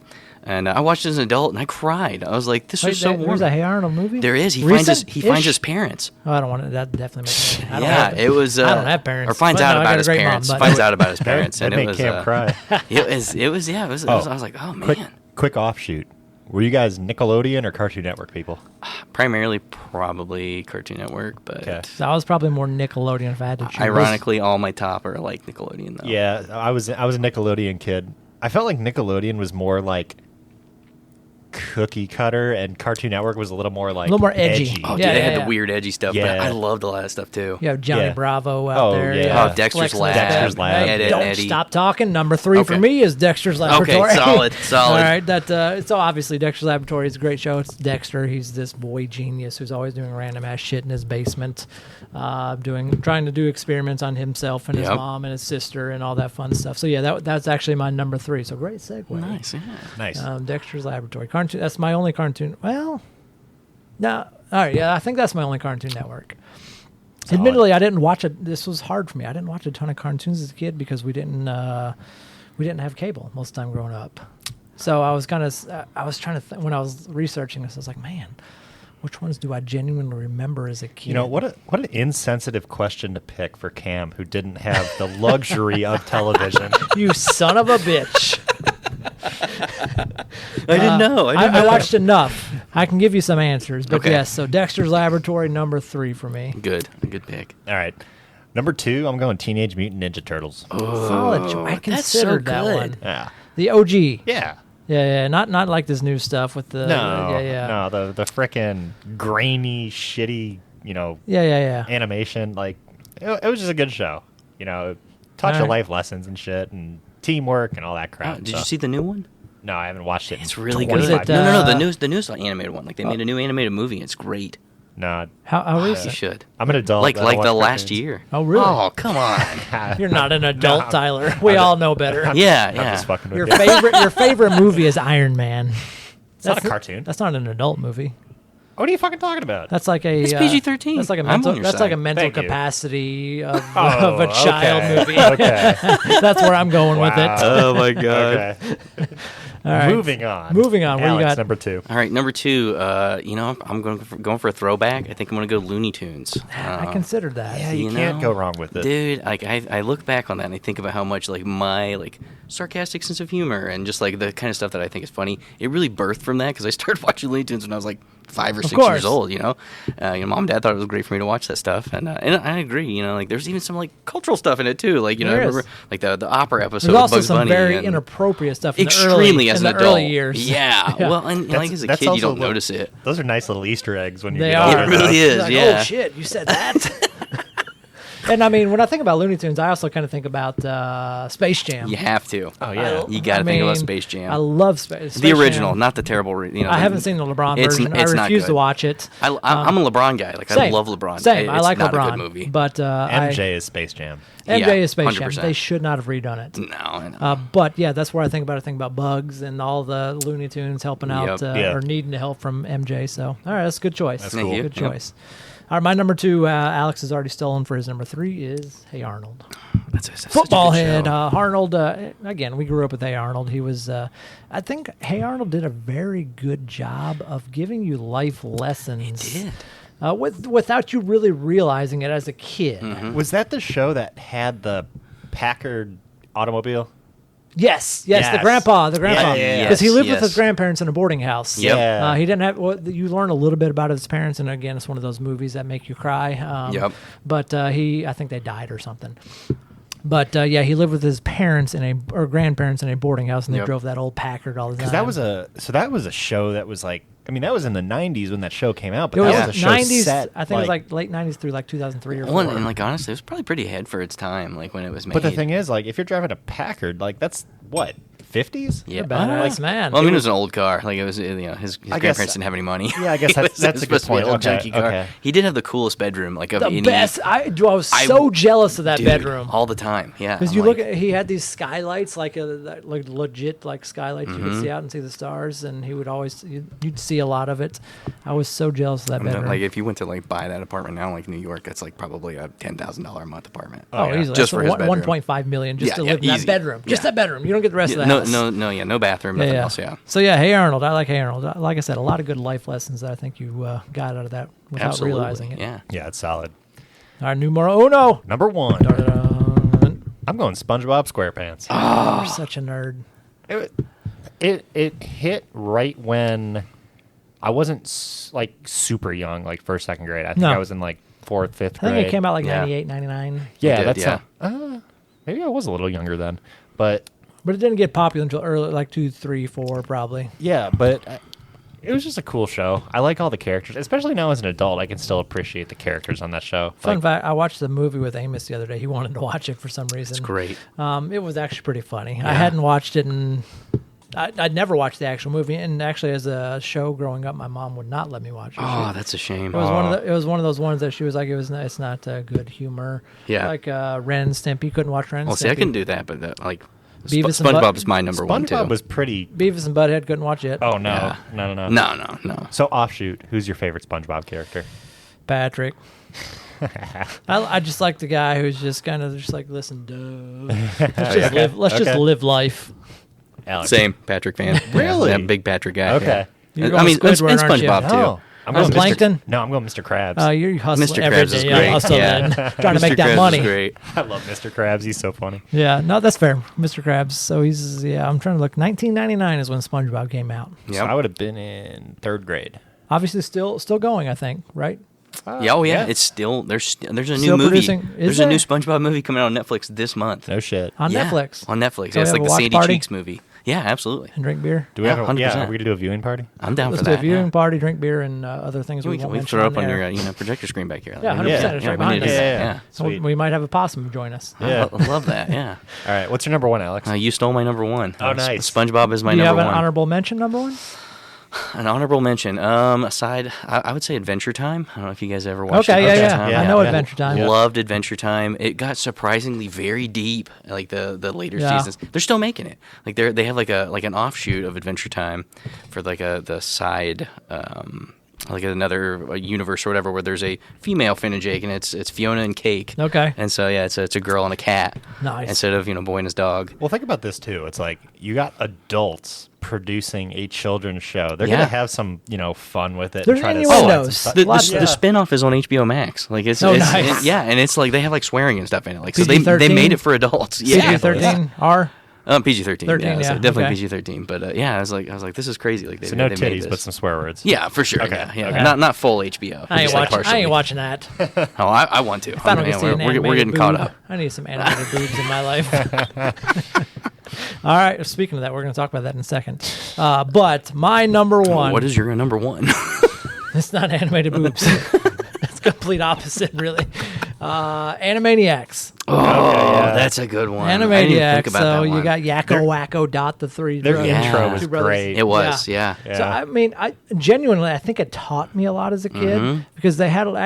And I watched it as an adult, and I cried. I was like, "This was so warm." There's a Hey Arnold movie. There is. He Recent-ish? finds his parents. Oh, I don't want to. That definitely makes me. I don't Yeah, have, it was. I don't have parents. Or finds But out no, I about got a his great mom, parents. but- Finds out about his parents, That and it made was. Cam cry. It was. Yeah. It was. I was like, "Oh man." Quick offshoot. Were you guys Nickelodeon or Cartoon Network people? Primarily, probably Cartoon Network, but Okay. So I was probably more Nickelodeon if I had to choose. ironically, all my top are like Nickelodeon though. Yeah, I was a Nickelodeon kid. I felt like Nickelodeon was more like cookie cutter, and Cartoon Network was a little more like A little more edgy. Oh, dude, Yeah, they yeah, had yeah. the weird, edgy stuff, Yeah. but I loved a lot of stuff too. You have Johnny Yeah. Bravo out Oh, there. yeah. Oh, Dexter's Flexing Lab. his Dexter's dad. Lab. Hey, Ed, don't Eddie. stop talking. Number 3 for Okay. me is Dexter's Laboratory. solid. All right, so obviously Dexter's Laboratory is a great show. It's Dexter. He's this boy genius who's always doing random ass shit in his basement, trying to do experiments on himself and his Yep. mom and his sister and all that fun stuff. So yeah, that's actually my number 3. So great segue. Nice, yeah. nice. Dexter's Laboratory. Cartoon. That's my only cartoon. Well, no. All right. Yeah, I think that's my only Cartoon Network. Solid. Admittedly, I didn't watch it. This was hard for me. I didn't watch a ton of cartoons as a kid because we didn't have cable most of the time growing up. So I was trying to when I was researching this, I was like, man, which ones do I genuinely remember as a kid? You know, what an insensitive question to pick for Cam, who didn't have the luxury of television. You son of a bitch. I didn't know. I watched enough. I can give you some answers, but Okay. yes. So Dexter's Laboratory, number 3 for me. Good pick. All right. Number 2, I'm going Teenage Mutant Ninja Turtles. Solid choice. I that's so considered that good. one. Yeah. The OG. Yeah. Yeah, not like this new stuff with the No, the frickin' grainy, shitty, yeah. animation. Like, it was just a good show. It taught you Alright. life lessons and shit, and teamwork and all that crap. Did you see the new one? No, I haven't watched it. It's really in good. 25 it, years. The newest animated one. Like they made a new animated movie. It's great. No, How You recent? should. I'm an adult. Like I don't watch the last cartoons. year. Oh, really? Oh, come on. You're not an adult, Tyler. We all know better. Yeah, I'm yeah. just fucking with Your you. favorite movie is Iron Man. It's not a cartoon. That's not an adult movie. What are you fucking talking about? That's like a It's PG-13. That's like a I'm mental. on your That's like a side. mental Thank you. capacity of Oh, a child okay. movie. Okay. That's where I'm going with Wow. it. Oh my god. Okay. All right. Moving on. What do you Alex, got? number 2. All right, number 2. I'm going for a throwback. I think I'm going to go Looney Tunes. I considered that. Yeah, You you can't know, go wrong with it. Dude, like I look back on that and I think about how much like my like sarcastic sense of humor and just like the kind of stuff that I think is funny, it really birthed from that because I started watching Looney Tunes when I was like 5 or 6 course. years old. Mom and dad thought it was great for me to watch that stuff, and I agree. Like there's even some like cultural stuff in it too. Like I There is. remember like the opera episode. There's of also Bugs some Bunny very and inappropriate stuff. In extremely the early, as in an the adult. early years. Yeah. Yeah. Well, and like as a kid, you also don't notice it. Those are nice little Easter eggs when you They get are. older. It really though. is. Like, yeah. Oh shit! You said that. And I mean, when I think about Looney Tunes, I also kind of think about Space Jam. You have to. Oh, yeah. You got to think about Space Jam. I love Space. The original, Jam. not the terrible. I haven't seen the LeBron version. I not refuse good. to watch it. I'm a LeBron guy. Like I Same. love LeBron. Same. I It's like not LeBron. A good movie. But MJ is Space Jam. MJ Yeah, is Space Jam. 100%. They should not have redone it. No, I know. But yeah, that's where I think about it. I think about Bugs and all the Looney Tunes helping out Yep. Yeah. or needing the help from MJ. So all right, that's a good choice. That's Thank cool. you. Good Yep. choice. All right, my number 2, Alex has already stolen for his number 3 is Hey Arnold. That's such a Football good head. show. Arnold, again, we grew up with Hey Arnold. He was, I think Hey Arnold did a very good job of giving you life lessons. He did. Without you really realizing it as a kid. Mm-hmm. Was that the show that had the Packard automobile? Yes, the Yes. grandpa, Yeah, yeah, because he lived with yes. his grandparents in a boarding house. Yep. Yeah. He didn't have. Well, you learn a little bit about his parents, and again, it's one of those movies that make you cry. Yep. But I think they died or something. But yeah, he lived with his parents or grandparents in a boarding house, and they Yep. drove that old Packard all the time. Because that was a show that was like, I mean, that was in the 90s when that show came out, but It was that was a show 90s. set. I think it was like late 90s through like 2003 or 4. One and like honestly, it was probably pretty ahead for its time. Like when it was made. But the thing is, like, if you're driving a Packard, like, that's what, 50s? yeah, You're a badass man. Well, I mean, it was an old car. Like it was, his I guess- grandparents didn't have any money. Yeah, I guess It was- that's it a was good supposed to be an point. old Okay, junky car. okay. He did have the coolest bedroom, like of the any. best. I was so jealous of that Dude, bedroom. all the time. Yeah, Because I'm you like, look at, he had these skylights, like legit, like skylights. You Mm-hmm. could see out and see the stars, and he would always, you'd see a lot of it. I was so jealous of that bedroom. like if you went to like buy that apartment now, like New York, that's like probably a $10,000 a month apartment. oh, yeah. easily. Just That's for his bedroom. 1.5 million just Yeah, to yeah, live in that easy. bedroom. Just Yeah. that bedroom. You don't get the rest of the No, else. No bathroom, nothing else. Yeah. So yeah, Hey Arnold. I like Hey Arnold. Like I said, a lot of good life lessons that I think you got out of that without Absolutely. realizing it. Yeah. Yeah, it's solid. All right, numero uno. Number 1. Dun-dun-dun. I'm going SpongeBob SquarePants. You're such a nerd. It hit right when I wasn't like super young, like first, second grade. I think No. I was in like 4th, 5th I grade. think it came out like Yeah. 98, 99. Yeah, It did, that's yeah. maybe I was a little younger then, but But it didn't get popular until early, like 2, 3, 4, probably. yeah, but it was just a cool show. I like all the characters, especially now as an adult. I can still appreciate the characters on that show. Fun Like, fact, I watched the movie with Amos the other day. He wanted to watch it for some reason. It's great. It was actually pretty funny. I hadn't watched it in... I'd never watched the actual movie, and actually, as a show growing up, my mom would not let me watch it. Oh, that's a shame. It was one of those ones that she was like, it's not good humor. Yeah. Like Ren and Stimpy. Couldn't watch Ren and Well, Stimpy. see, I can do that, but Beavis and SpongeBob's my number one too. SpongeBob was pretty. Beavis and Butthead couldn't watch it. Oh no, Yeah. no. No. So offshoot, who's your favorite SpongeBob character? Patrick. I just like the guy who's just kind of just like, listen, duh. Let's just live life. Alex. Same Patrick fan. Really? Yeah, big Patrick guy. Okay. Yeah. You're I going mean, and Squidward, aren't you? SpongeBob too. No, I'm Oh, going Mr. Plankton? No, I'm going Mr. Krabs. You're hustling Mr. every Krabs is day. great. Hustling, Yeah. trying to Mr. make that Krabs money. is great. I love Mr. Krabs. He's so funny. Yeah, no, that's fair. Mr. Krabs. So I'm trying to look. 1999 is when SpongeBob came out. So Yep. I would have been in 3rd grade. Obviously, still going. I think, right? Yeah, oh yeah, it's still there's a new Still movie. producing- is There's a new there? SpongeBob movie coming out on Netflix this month. No shit. On Yeah, Netflix. On Netflix. So Yeah, it's we have like a the watch Sandy party? Cheeks movie. Yeah, absolutely. And drink beer. Do we have? Yeah, Yeah, 100%. are we gonna do a viewing party? I'm down Let's for do a that. viewing Yeah. party, drink beer, and other things we We won't can mention throw up on air. your projector screen back here. Yeah, 100%. Yeah. It's Yeah, right we need behind to do us. that. Yeah. Yeah. So Sweet. we might have a possum join us. Yeah. I love that. Yeah. All right. What's your number 1, Alex? You stole my number one. Oh, nice. SpongeBob is my Do you have number an one. honorable mention, number one? An honorable mention. Aside, I would say Adventure Time. I don't know if you guys ever watched Okay, Adventure yeah. Time. I know Yeah. Adventure Time. Yeah. Loved Adventure Time. It got surprisingly very deep. Like the later Yeah. seasons, they're still making it. Like they have like an offshoot of Adventure Time for like the side. Like another universe or whatever, where there's a female Finn and Jake, and it's Fiona and Cake. Okay. And so yeah, it's a girl and a cat. Nice. Instead of boy and his dog. Well, think about this too. It's like you got adults producing a children's show. They're Yeah. gonna have some, fun with it. There's try to innuendos. sell it. The- The Yeah. spinoff is on HBO Max. Like it's, Oh, it's nice. yeah, and it's like they have like swearing and stuff in it. Like so they PG-13? made it for adults. Yeah, PG-13 R. PG-13. 13, yeah, so yeah, definitely okay. PG-13. But yeah, I was like, this is crazy. Like they, So no they made titties, this. but some swear words. Yeah, for sure. Okay, Yeah. okay. Not full HBO. I ain't just, like, watching. I partially. ain't watching that. Oh, I want to. If I don't get to see an we're animated getting caught boob, up. I need some animated boobs in my life. All right. Speaking of that, we're going to talk about that in a second. But my number one. What is your number one? It's not animated boobs. It's complete opposite, really. Animaniacs. That's a good one. I didn't even think Animaniacs. about So that you one. got Yakko, Wacko, Dot, the three. Their brothers- intro was two brothers. great. It was, yeah. So I mean, I genuinely, I think it taught me a lot as a kid because they actually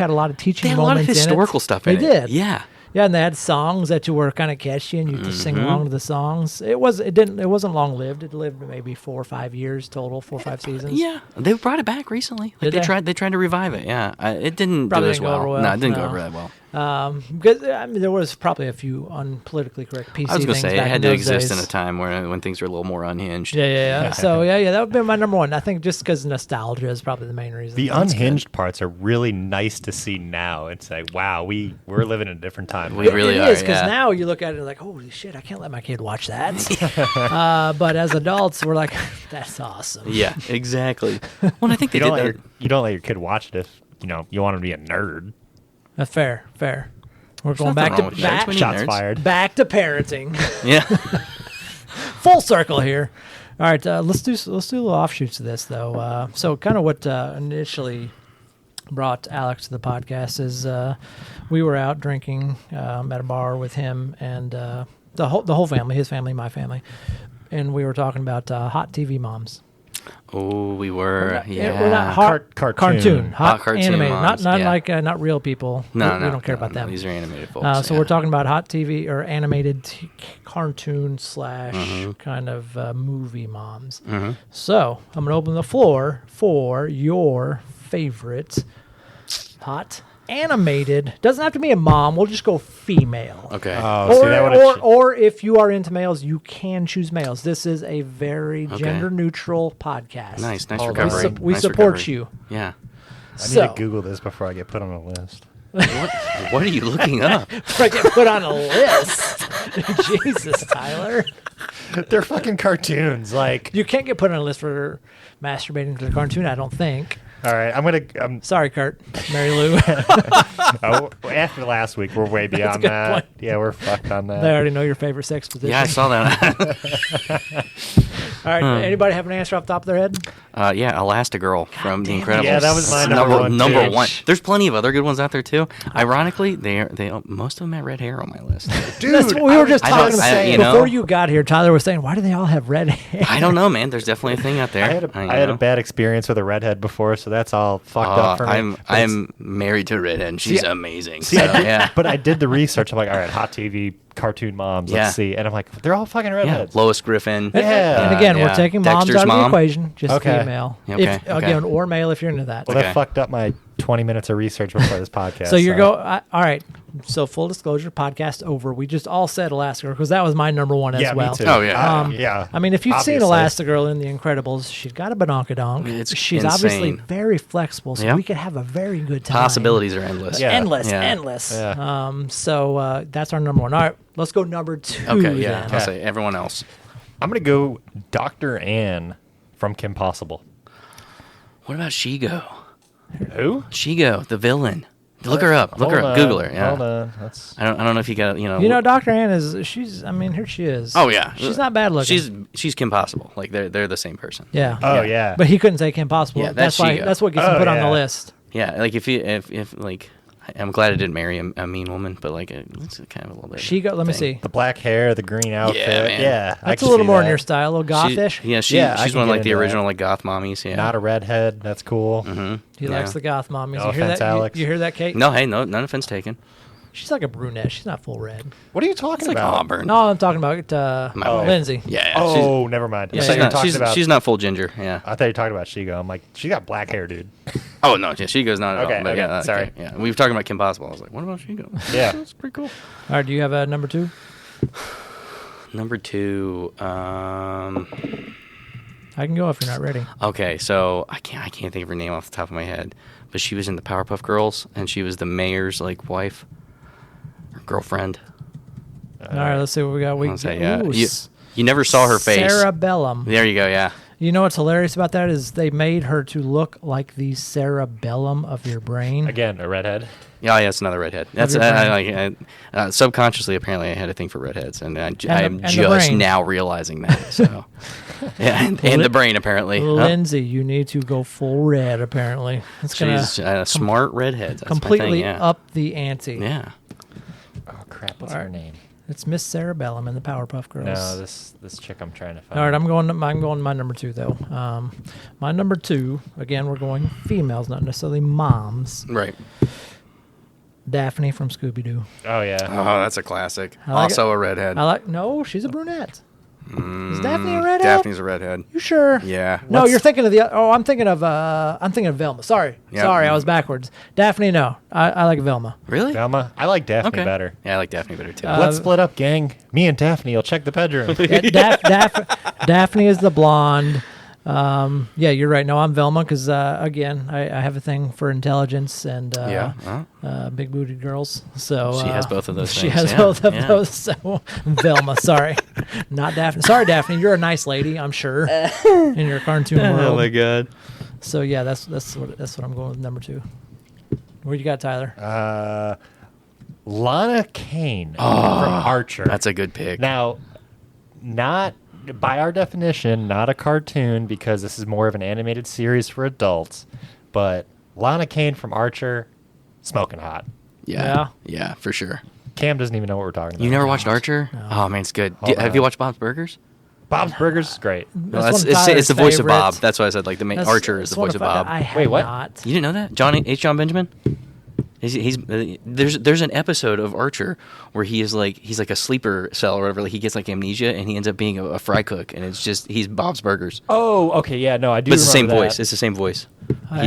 had a lot of teaching They had a lot of moments in it. historical stuff in it. They did. Yeah. Yeah, and they had songs that you were kind of catchy, and you could sing along to the songs. It wasn't long lived. It lived maybe 4 or 5 years total, 4 or 5 seasons. Yeah, they brought it back recently. Like Did they? they tried to revive it. Yeah, it didn't Probably do as didn't go well. over well. No, it didn't go No. over that well. Because I mean, there was probably a few unpolitically correct PC I was gonna things say it back had in to those exist days. in a time when things were a little more unhinged. Yeah. So yeah, that would be my number one. I think just because nostalgia is probably the main reason. The That's good. unhinged parts are really nice to see now. It's like, wow, we're living in a different time. We really it are, is because yeah. now you look at it like, holy shit, I can't let my kid watch that. But as adults, we're like, that's awesome. Yeah, exactly. Well, I think they you did don't let that. you don't let your kid watch it if you want him to be a nerd. Fair. We're going nothing back to wrong with nerds. We need Shots nerds. fired. back to parenting. Yeah. Full circle here. All right, let's do little offshoots of this though. So kind of what initially brought Alex to the podcast is we were out drinking at a bar with him and the whole family, his family, my family, and we were talking about hot TV moms. Oh, we were. Yeah. We're not hot Cartoon. hot cartoon animated, moms, not yeah. like not real people. No, we don't care about them. These are animated folks. So yeah. we're talking about hot TV or animated cartoon / kind of movie moms. So I'm going to open the floor for your favorite hot animated. Doesn't have to be a mom. We'll just go female. Okay. Oh, see, that would've Or if you are into males, you can choose males. This is a very gender neutral podcast. Nice Hold on. recovery. We Nice support recovery. you. Yeah. I need So, to Google this before I get put on a list. What are you looking up? before I get put on a list. Jesus, Tyler. They're fucking cartoons. Like, You can't get put on a list for masturbating to the cartoon, I don't think. all right, I'm Sorry, Kurt. Mary Lou. oh, after last week, we're way beyond good that. point. Yeah, we're fucked on that. They already know your favorite sex position. Yeah, I saw that. All right. Anybody have an answer off the top of their head? Yeah, Elastigirl from The Incredibles. Yeah, that was my number one, Number too. one. There's plenty of other good ones out there too. Ironically, most of them had red hair on my list. Dude, That's what we were just I talking know, about. you know. Before you got here, Tyler was saying, why do they all have red hair? I don't know, man. There's definitely a thing out there. I had a bad experience with a redhead before, so that's all fucked up for me. I'm married to a redhead, and she's amazing. See, so, I did, yeah. but I did the research. I'm like, all right, hot TV cartoon moms. Yeah. Let's see, and I'm like, they're all fucking Yeah, redheads. Lois Griffin. Yeah. And again, yeah. we're taking moms Dexter's out of the mom. equation, just Okay. female. Okay, If, okay. Again, or male if you're into that. Well, Okay. that fucked up my 20 minutes of research before this podcast. So all right. So full disclosure, podcast over. We just all said Elastigirl because that was my number one as Yeah, well. me too. Oh, yeah. Yeah. I mean, if you've seen Obviously. Elastigirl in The Incredibles, she's got a badonkadonk. It's She's obviously insane. very flexible, so Yep. we could have a very good time. Possibilities are endless. Yeah. Endless, Yeah. endless. Yeah. So that's our number one. All right, let's go number two. Okay, yeah. then. I'll say everyone else. I'm gonna go Dr. Ann from Kim Possible. What about Shigo? Who? Shigo, the villain. Look her up. Look her up. Hold Google on, her. Yeah. Hold on. That's I don't know if you got, you know. You know, Dr. Ann here she is. Oh yeah. She's not bad looking. She's Kim Possible. Like they're the same person. Yeah. Oh, yeah. But he couldn't say Kim Possible. Yeah, that's that's why. Shigo. That's what gets him Oh, put on the yeah. list. Yeah. Like if like, I'm glad I didn't marry a mean woman, but like it's kind of a little bit. Let me thing. see. the black hair, the green outfit. man. Yeah, I That's a can little see more in that. your style, a little gothish. Yeah, I she's can one of get like the into that. original like goth mommies. Yeah. Not a redhead. That's cool. He Yeah. likes the goth mommies. No You hear offense, that? Alex. You hear that, Kate? No, hey, none offense taken. She's like a brunette. She's not full red. What are you talking Like about? Auburn. No, I'm talking about My wife. Lindsay. Yeah. Oh, never mind. Yeah, I thought she's you were not. talking about. She's not full ginger. Yeah. I thought you were talking about Shigo. I'm like, she got black hair, dude. Oh no, yeah, Shigo's not at Okay, all. But okay, yeah, sorry. Yeah, we were talking about Kim Possible. I was like, what about Shigo? Yeah. That's pretty cool. All right, do you have a number two? Number two. I can go if you're not ready. Okay, so I can't think of her name off the top of my head, but she was in the Powerpuff Girls, and she was the mayor's like wife or girlfriend. All right, let's see what we got. I'll say, yeah. You never saw her face. Cerebellum. There you go. Yeah. You know what's hilarious about that is they made her to look like the cerebellum of your brain. Again, a redhead. Yeah, it's another redhead. That's your subconsciously. Apparently, I had a thing for redheads, and I'm and the just brain. now realizing that. So, yeah, and the brain apparently. Lindsay, you need to go full red. Apparently, it's gonna She's smart redhead. That's completely my thing, yeah. up the ante. Yeah. Oh crap! What's All her right. name? It's Miss Cerebellum in the Powerpuff Girls. No, this chick I'm trying to find. All right, I'm going my number two though. My number two, again, we're going females, not necessarily moms. Right. Daphne from Scooby Doo. Oh yeah. Oh, that's a classic. I like Also a redhead. No, she's a brunette. Is Daphne a redhead? Daphne's a redhead. You sure? Yeah. No, What's- you're thinking of I'm thinking of Velma. Sorry, Yeah. I was backwards. Daphne, no, I like Velma. Really? Velma. I like Daphne Okay. better. Yeah, I like Daphne better too. Let's split up, gang. Me and Daphne will check the bedroom. Yeah, Daphne is the blonde. Yeah, you're right. No, I'm Velma because again, I have a thing for intelligence and big booted girls. So She has both of those She things, has yeah, both of yeah. those. So Velma, sorry, not Daphne. Sorry, Daphne. You're a nice lady, I'm sure, in your cartoon world. god. So yeah, that's what I'm going with number two. Where you got, Tyler? Lana Kane from Archer. That's a good pick. Now, not by our definition, not a cartoon because this is more of an animated series for adults. But Lana Kane from Archer, smoking hot. Yeah. Yeah, for sure. Cam doesn't even know what we're talking about. You never watched Archer? Oh man, it's good. Hold Have on. you watched Bob's Burgers? Bob's Burgers is great. No, That's one of it's Tyler's the voice of Bob. favorites. That's why I said like the main Archer is the voice of Bob. I have Wait, what? not. You didn't know that? John Benjamin? There's an episode of Archer where he's like a sleeper cell or whatever. Like he gets like amnesia and he ends up being a fry cook, and it's just he's Bob's Burgers. Oh, okay, yeah, no, I do. But it's the same remember voice. that. It's the same voice.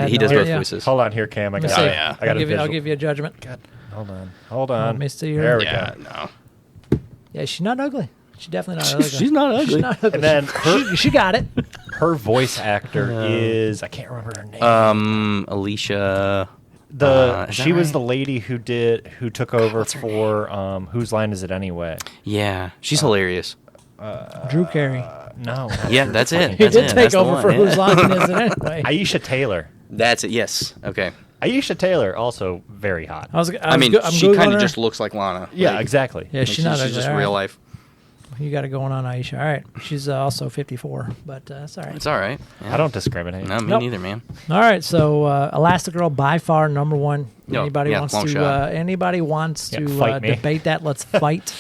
He does both voices. Hold on here, Cam. I Let me got. see. yeah. I got I'll give you a judgment. God, hold on. Let me see her. There we Yeah, go. no. Yeah, she's not ugly. She's definitely not ugly. She's not ugly. She's not ugly. And then she got it. her voice actor is I can't remember her name. Alicia. She was right? the lady who took over for Whose Line Is It Anyway? Yeah, she's hilarious. Drew Carey. No. Yeah, that's it. He That's did it. take That's the over one, for yeah. Whose Line Is It Anyway? Aisha Taylor. That's it. Yes. Okay. Aisha Taylor also very hot. I mean, I'm she Googling kind her. of just looks like Lana. Yeah, Like, exactly. Yeah, she's not ugly. She's just All real right. life. You got it going on, Aisha. All right. She's also 54, but that's all right. It's all right. Yeah. I don't discriminate. No, me Nope. neither, man. All right. So Elastigirl by far number one. No, Anybody yeah, wants long to? shot. Anybody wants Yeah, to fight me. debate that? Let's fight.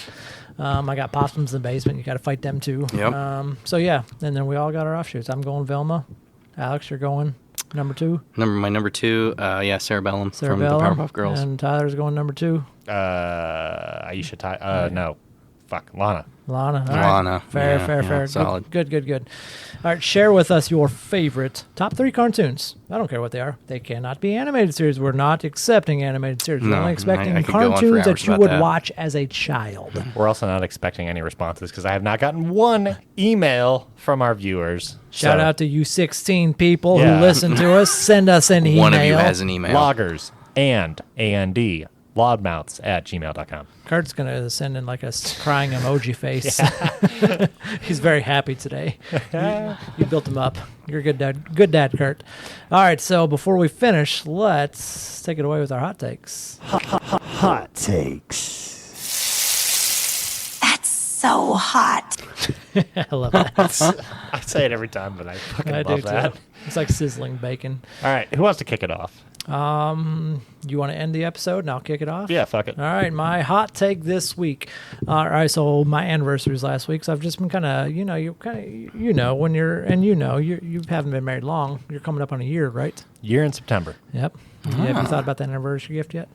I got possums in the basement. You got to fight them too. Yep. So yeah, and then we all got our offshoots. I'm going Velma. Alex, you're going number two. My number two, Cerebellum Sarah from Bella. the Powerpuff Girls. And Tyler's going number two. Aisha Taylor. No. Fuck. Lana. Lana. All right. Lana. Fair, Yeah, fair, yeah, fair. solid. Good. All right, share with us your favorite top 3 cartoons. I don't care what they are. They cannot be animated series. We're not accepting animated series. We're No, only expecting I could go on for cartoons hours that you about would that. watch as a child. We're also not expecting any responses because I have not gotten one email from our viewers. Shout out to you 16 people Yeah. who listen to us. Send us an email. One of you has an email. Loggers and A&D loudmouths at gmail.com. Kurt's going to send in like a crying emoji face. He's very happy today. You built him up. You're a good dad. Good dad, Kurt. All right, so before we finish, let's take it away with our hot takes. Hot takes. That's so hot. I love that. I say it every time, but I fucking I do love that. too. It's like sizzling bacon. All right, who wants to kick it off? You want to end the episode and I'll kick it off? Yeah, fuck it. All right, my hot take this week. All right, so my anniversary was last week, so I've just been kind of, you when you're, and you haven't been married long. You're coming up on a year, right? Year in September. Yep. Have you thought about that anniversary gift yet?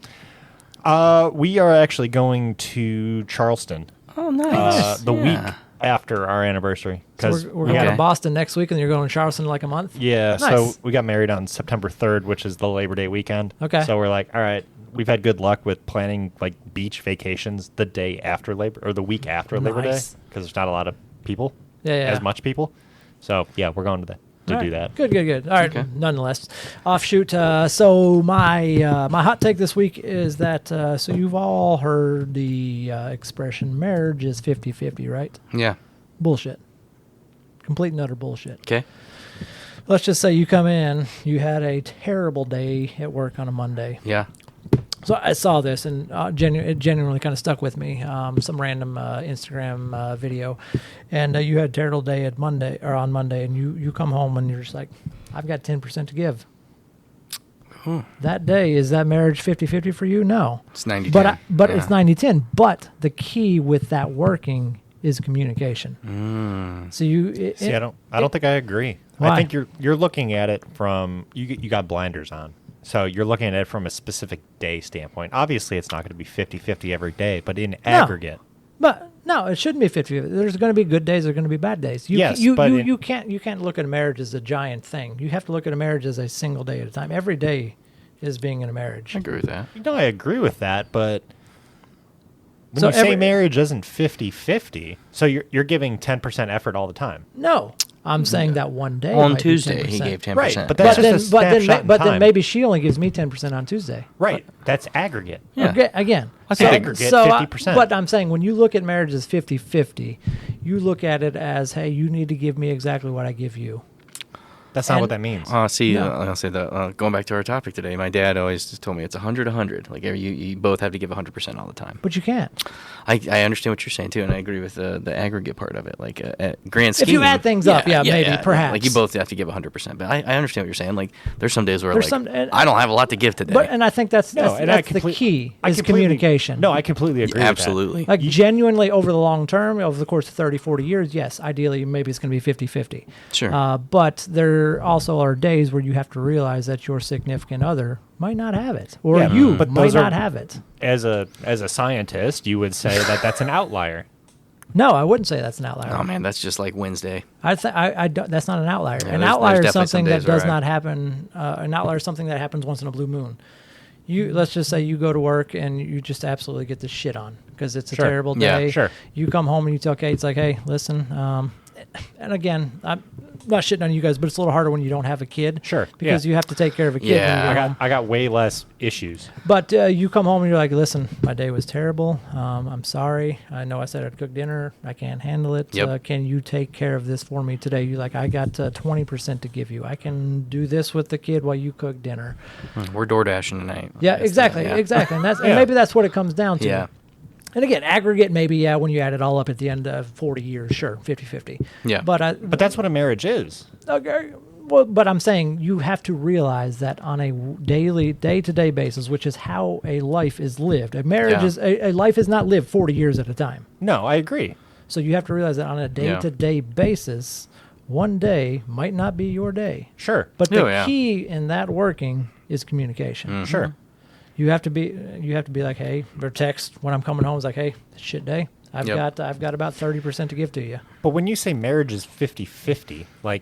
We are actually going to Charleston Oh, nice. the week after our anniversary. So 'cause we're we going got- to Boston next week, and you're going to Charleston in like a month? Yeah, so Nice. we got married on September 3rd, which is the Labor Day weekend. Okay. So we're like, all right, we've had good luck with planning like beach vacations the day after Labor or the week after Labor Day Nice. because there's not a lot of people, Yeah. as much people. So yeah, we're going to All right. do that. Good. All right. Okay. Nonetheless, offshoot. So my hot take this week is that so you've all heard the expression marriage is 50-50, right? Yeah. Bullshit. Complete and utter bullshit. Okay. Let's just say you come in, you had a terrible day at work on a Monday. Yeah. So I saw this and it genuinely kind of stuck with me. Some random Instagram video, and you had a terrible day at Monday or on Monday, and you come home and you're just like, I've got 10% to give. That day, is that marriage 50-50 for you? No. It's 90-10. But Yeah. it's 90-10. But the key with that working is communication. So See, I don't think I agree. Why? I think you're looking at it from you got blinders on. So you're looking at it from a specific day standpoint. Obviously, it's not going to be 50-50 every day, but in aggregate. But no, it shouldn't be 50-50. There's going to be good days. There's going to be bad days. Yes, you but you can't look at a marriage as a giant thing. You have to look at a marriage as a single day at a time. Every day is being in a marriage. I agree with that. No, I agree with that, but when So you say every- marriage isn't 50-50, so you're giving 10% effort all the time. No, I'm saying that one day On might be Tuesday, 10%. he gave 10%. Right, but that's just a snapshot in but time. then maybe she only gives me 10% on Tuesday. Right, that's aggregate. Yeah. Okay, again. I think aggregate so 50%. but I'm saying when you look at marriage as 50-50, you look at it as, hey, you need to give me exactly what I give you. That's not And- what that means. See, No. I'll say that going back to our topic today, my dad always just told me it's 100-100. Like you both have to give 100% all the time. But you can't. I understand what you're saying too, and I agree with the aggregate part of it. Like at grand scheme, If you add things up, yeah, maybe, perhaps. Like you both have to give 100%. But I understand what you're saying. Like there's some days where There's like some- and- I don't have a lot to give today. But and I think that's and I the key I is completely- communication. No, I completely agree with that. Absolutely. Like genuinely over the long term, over the course of 30, 40 years, yes, ideally maybe it's going to be 50-50. Sure. But there also are days where you have to realize that your significant other might not have it, or Yeah, you but might those are- not have it. As a scientist, you would say that that's an outlier. No, I wouldn't say that's an outlier. Oh man, that's just like Wednesday. I don't, that's not an outlier. Yeah, An there's outlier is definitely something some that days does where not happen. An outlier is something that happens once in a blue moon. Let's just say you go to work and you just absolutely get the shit on because it's a terrible Yeah, day. sure. You come home and you tell Kate, it's like, hey, listen. And again, I'm not shitting on you guys, but it's a little harder when you don't have a kid. Sure, Because yeah. you have to take care of a kid. Yeah. When you get home. I got way less issues. But you come home and you're like, listen, my day was terrible. I'm sorry. I know I said I'd cook dinner. I can't handle it. Yep. Can you take care of this for me today? You're like, I got 20% to give you. I can do this with the kid while you cook dinner. We're door dashing tonight. Yeah, That's exactly. yeah. Exactly. And that's and Yeah. maybe that's what it comes down to. Yeah. And again, aggregate, maybe, yeah, when you add it all up at the end of 40 years, sure, 50-50. Yeah. But that's what a marriage is. Okay. Well, but I'm saying you have to realize that on a day-to-day basis, which is how a life is lived. A marriage Yeah. is a life is not lived 40 years at a time. No, I agree. So you have to realize that on a day-to-day basis, one day might not be your day. Sure. But the Oh, yeah. key in that working is communication. Sure. You have to be like, hey, or text when I'm coming home. It's like, hey, it's shit day. I've Yep. got about 30% to give to you. But when you say marriage is 50-50, like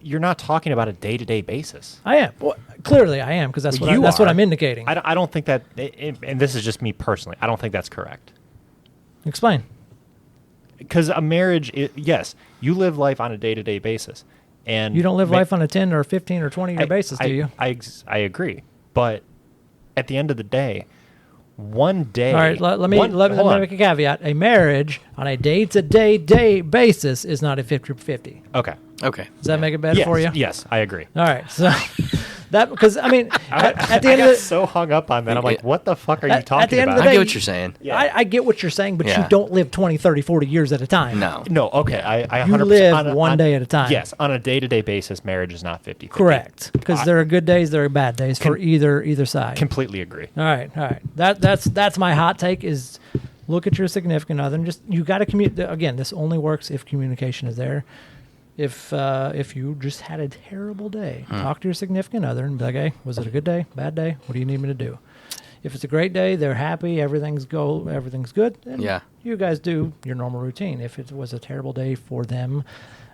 you're not talking about a day-to-day basis. I am. Well, clearly, I am because that's Well, what are. I'm indicating. I don't think that, and this is just me personally, I don't think that's correct. Explain. Because a marriage, yes, you live life on a day-to-day basis. And You don't live life on a 10 or 15 or 20 year basis, do you? I agree. But at the end of the day, one day. All right, let me hold make on. a caveat. A marriage on a day-to-day basis is not a 50-50. Okay. Okay. Does that make it better Yes, for you? yes, I agree. All right. So that because I mean, at the I end got of the so hung up on that. I'm like, what the fuck are you At the talking end of about? the I day, get what you're saying. Yeah. I get what you're saying, but Yeah. you don't live 20, 30, 40 years at a time. No. No, okay. I You 100% live one day at a time. Yes, on a day-to-day basis, marriage is not 50-50. Correct. Because there are good days, there are bad days for either side. Completely agree. All right. That's my hot take is look at your significant other and just you got to communicate. Again, this only works if communication is there. If you just had a terrible day, talk to your significant other and be like, hey, was it a good day, bad day? What do you need me to do? If it's a great day, they're happy, everything's good, then Yeah. you guys do your normal routine. If it was a terrible day for them,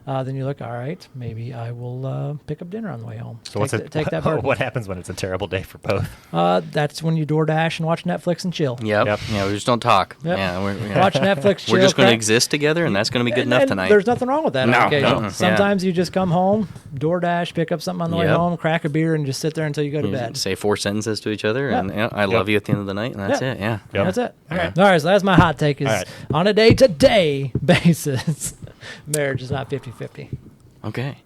then you look, all right, maybe I will pick up dinner on the way home. So take that burden. what happens when it's a terrible day for both? That's when you DoorDash and watch Netflix and chill. Yep. Yep. Yeah, we just don't talk. Yep. Yeah, Watch Netflix, chill. we're just going to crack- exist together, and that's going to be good enough and tonight. There's nothing wrong with that No, on occasion. no, yeah. Sometimes you just come home, DoorDash, pick up something on the way Yep. home, crack a beer, and just sit there until you go to You bed. say 4 sentences to each other, Yeah. and I love you at the end of the night, and that's Yeah. it. Yeah. Yep. That's it. All right. All right, so that's my hot take is All right. on a day-to-day basis, marriage is not 50-50. Okay.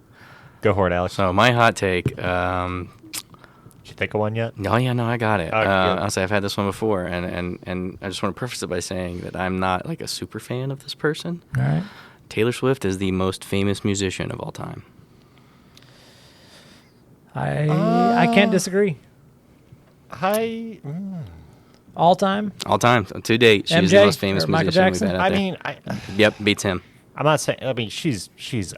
Go for it, Alex. So my hot take. Did you think of one yet? Oh yeah, no, I got it. Okay, good. I'll say I've had this one before, and I just want to preface it by saying that I'm not like a super fan of this person. All right. Taylor Swift is the most famous musician of all time. I can't disagree. All time. All time, to date, she's MJ the most famous or Michael musician Jackson? we've had out I there. mean, Yep, beats him I'm not saying. I mean, she's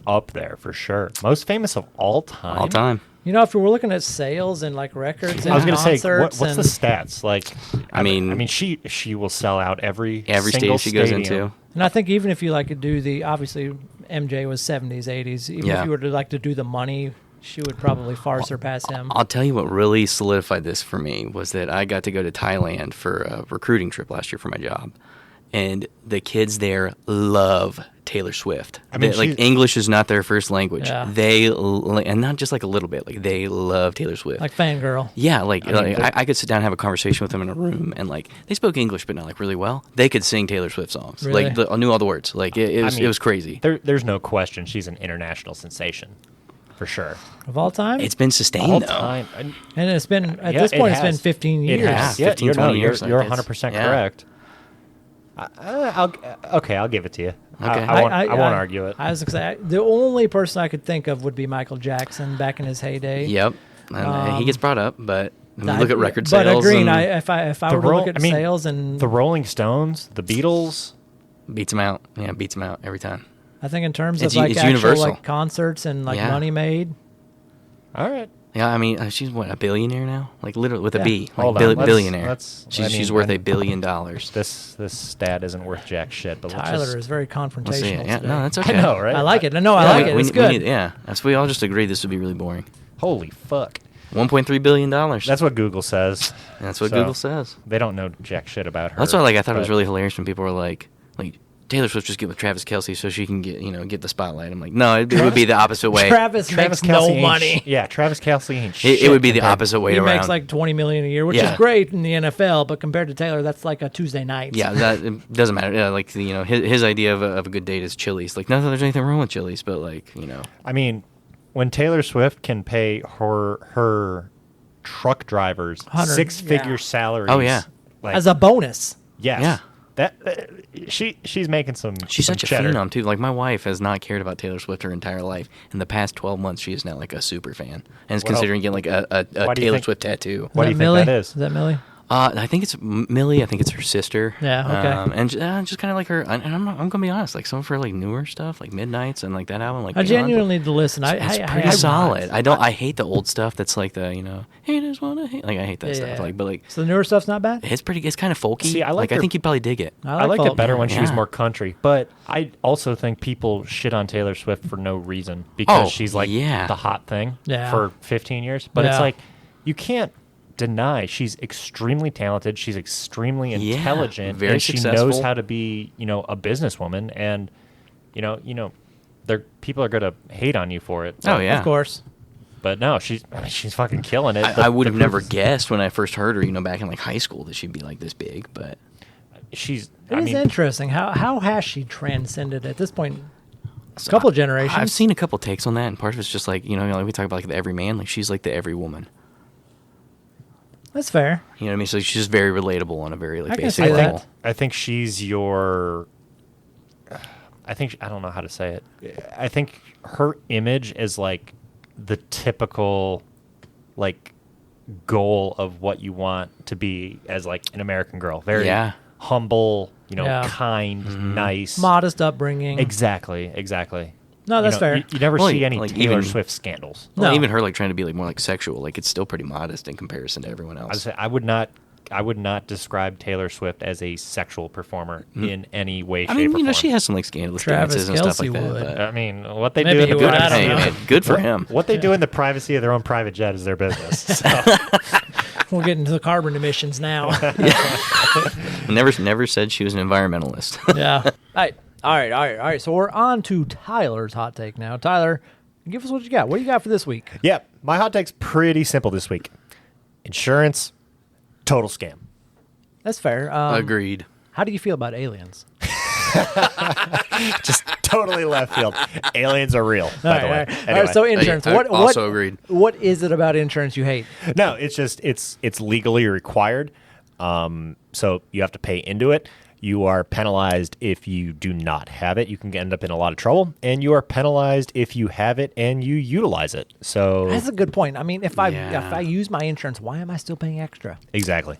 up there for sure. Most famous of all time. all time. You know, if we're looking at sales and like records and I was gonna say, concerts what's the stats? Like, I mean, she will sell out every stage single she goes stadium. into. And I think even if you like to do the, obviously MJ was 70s, 80s. Even Yeah. if you were to like to do the money, she would probably far surpass him. I'll tell you what really solidified this for me was that I got to go to Thailand for a recruiting trip last year for my job, and the kids there love Taylor Swift. I mean, like she's- English is not their first language. Yeah. And not just like a little bit. Like they love Taylor Swift. Like fangirl. Yeah, mean, I could sit down and have a conversation with them in a room, and like they spoke English, but not like really well. They could sing Taylor Swift songs. Really? Like I knew all the words. Like it was I mean, it was crazy. There's no question she's an international sensation, for sure. Of all time? It's been sustained All though. time. And it's been, at Yeah, this point, it it's been has. 15 years. It has. Yeah, Yeah, 15, you're, 20 years, You're like, it's- 100% yeah. correct. I'll give it to you. Okay. I won't argue it. I was gonna say, the only person I could think of would be Michael Jackson back in his heyday. Yep, and he gets brought up, but I mean, I- look at record but sales. agreeing, and if I The were to Ro- look at I mean, sales and The Rolling Stones, the Beatles. beats him out. Yeah, beats him out every time. I think in terms It's of like it's actual universal. like concerts and like Yeah. money made, All right. Yeah, I mean, she's what, a billionaire now? Like literally with a B, like Hold on. billionaire. I She's mean, worth $1 billion. This stat isn't worth jack shit. But Tyler is very confrontational. Yeah, today. no, that's okay. I know, right? I like it. No, I like it. It's good. We all just agreed this would be really boring. Holy fuck. $1.3 billion. That's what Google says. That's what So, Google says. They don't know jack shit about her. That's why, I thought it was but- really hilarious when people were like Taylor Swift just get with Travis Kelce so she can get the spotlight. I'm like, no, it would be the opposite way. Travis makes Kelce no ain't money. Yeah, Travis Kelce ain't shit. It would be the compared- opposite way He around. makes like $20 million a year, which Yeah. is great in the NFL, but compared to Taylor, that's like a Tuesday night. Yeah, that it doesn't matter. Yeah, like his idea of a good date is Chili's. Like, not that there's anything wrong with Chili's, but I mean, when Taylor Swift can pay her truck drivers 100, six-figure yeah. salaries. Oh, yeah. Like, as a bonus. yes. Yeah. That she's making some. she's some such a cheddar. phenom too. Like, my wife has not cared about Taylor Swift her entire life. In the past 12 months, she is now like a super fan and is Well, considering getting like a why do you Taylor think- Swift tattoo. What do you think Millie? that is? Is that Millie? I think it's Millie. I think it's her sister. Yeah, okay. And just kind of like her. And I'm gonna be honest. Like some of her like newer stuff, like Midnights and like that album. Like I genuinely need to listen. it's pretty solid. I hate the old stuff. That's like the haters wanna hate. Like I hate that stuff. Like, but like So the newer stuff's not bad? it's pretty. It's kind of folky. See, I like I her- think you'd probably dig it. I liked folk. it better when she was Yeah. more country, but I also think people shit on Taylor Swift for no reason because Oh, she's like yeah. the hot thing Yeah. for 15 years. But it's Yeah. like you can't deny she's extremely talented, she's extremely Yeah, intelligent, very and she knows successful. how to be, a businesswoman, and people are gonna hate on you for it. Oh yeah, Of course. But no, she's fucking killing it. I would have never guessed when I first heard her, back in like high school, that she'd be like this big. But She's. It is interesting. How has she transcended at this point? A couple generations. I've seen a couple takes on that, and part of it's just like like we talk about like the every man, like she's like the every woman. That's fair. You know what I mean? So she's just very relatable on a very like I can basic see that. level. I think she's your. I don't know how to say it. I think her image is like the typical, like, goal of what you want to be as like an American girl. Very Yeah. humble, Yeah. kind, nice. Modest upbringing. Exactly. No, that's fair. You never Well, see any like, Taylor even- Swift scandals. Well, No. even her like trying to be like more like sexual, like it's still pretty modest in comparison to everyone else. I would not describe Taylor Swift as a sexual performer in any way, shape, I mean, or form. she has some like scandalous Travis dances and stuff like Kelce that. would. But I mean, what they Maybe do in he the would, I don't privacy know. of hey, man, good for him. what they do in the privacy of their own private jet is their business. So, We're getting to the carbon emissions now. Never said she was an environmentalist. Yeah. All right. So we're on to Tyler's hot take now. Tyler, give us what you got. What do you got for this week? yeah, my hot take's pretty simple this week. Insurance, total scam. That's fair. Agreed. How do you feel about aliens? Just totally left field. Aliens are real, by the way. All right. Anyway. So insurance. I What also agreed. What is it about insurance you hate? No, it's just it's legally required. So you have to pay into it. You are penalized if you do not have it. You can end up in a lot of trouble, and you are penalized if you have it and you utilize it. So That's a good point. I mean, if I Yeah. use my insurance, why am I still paying extra? exactly.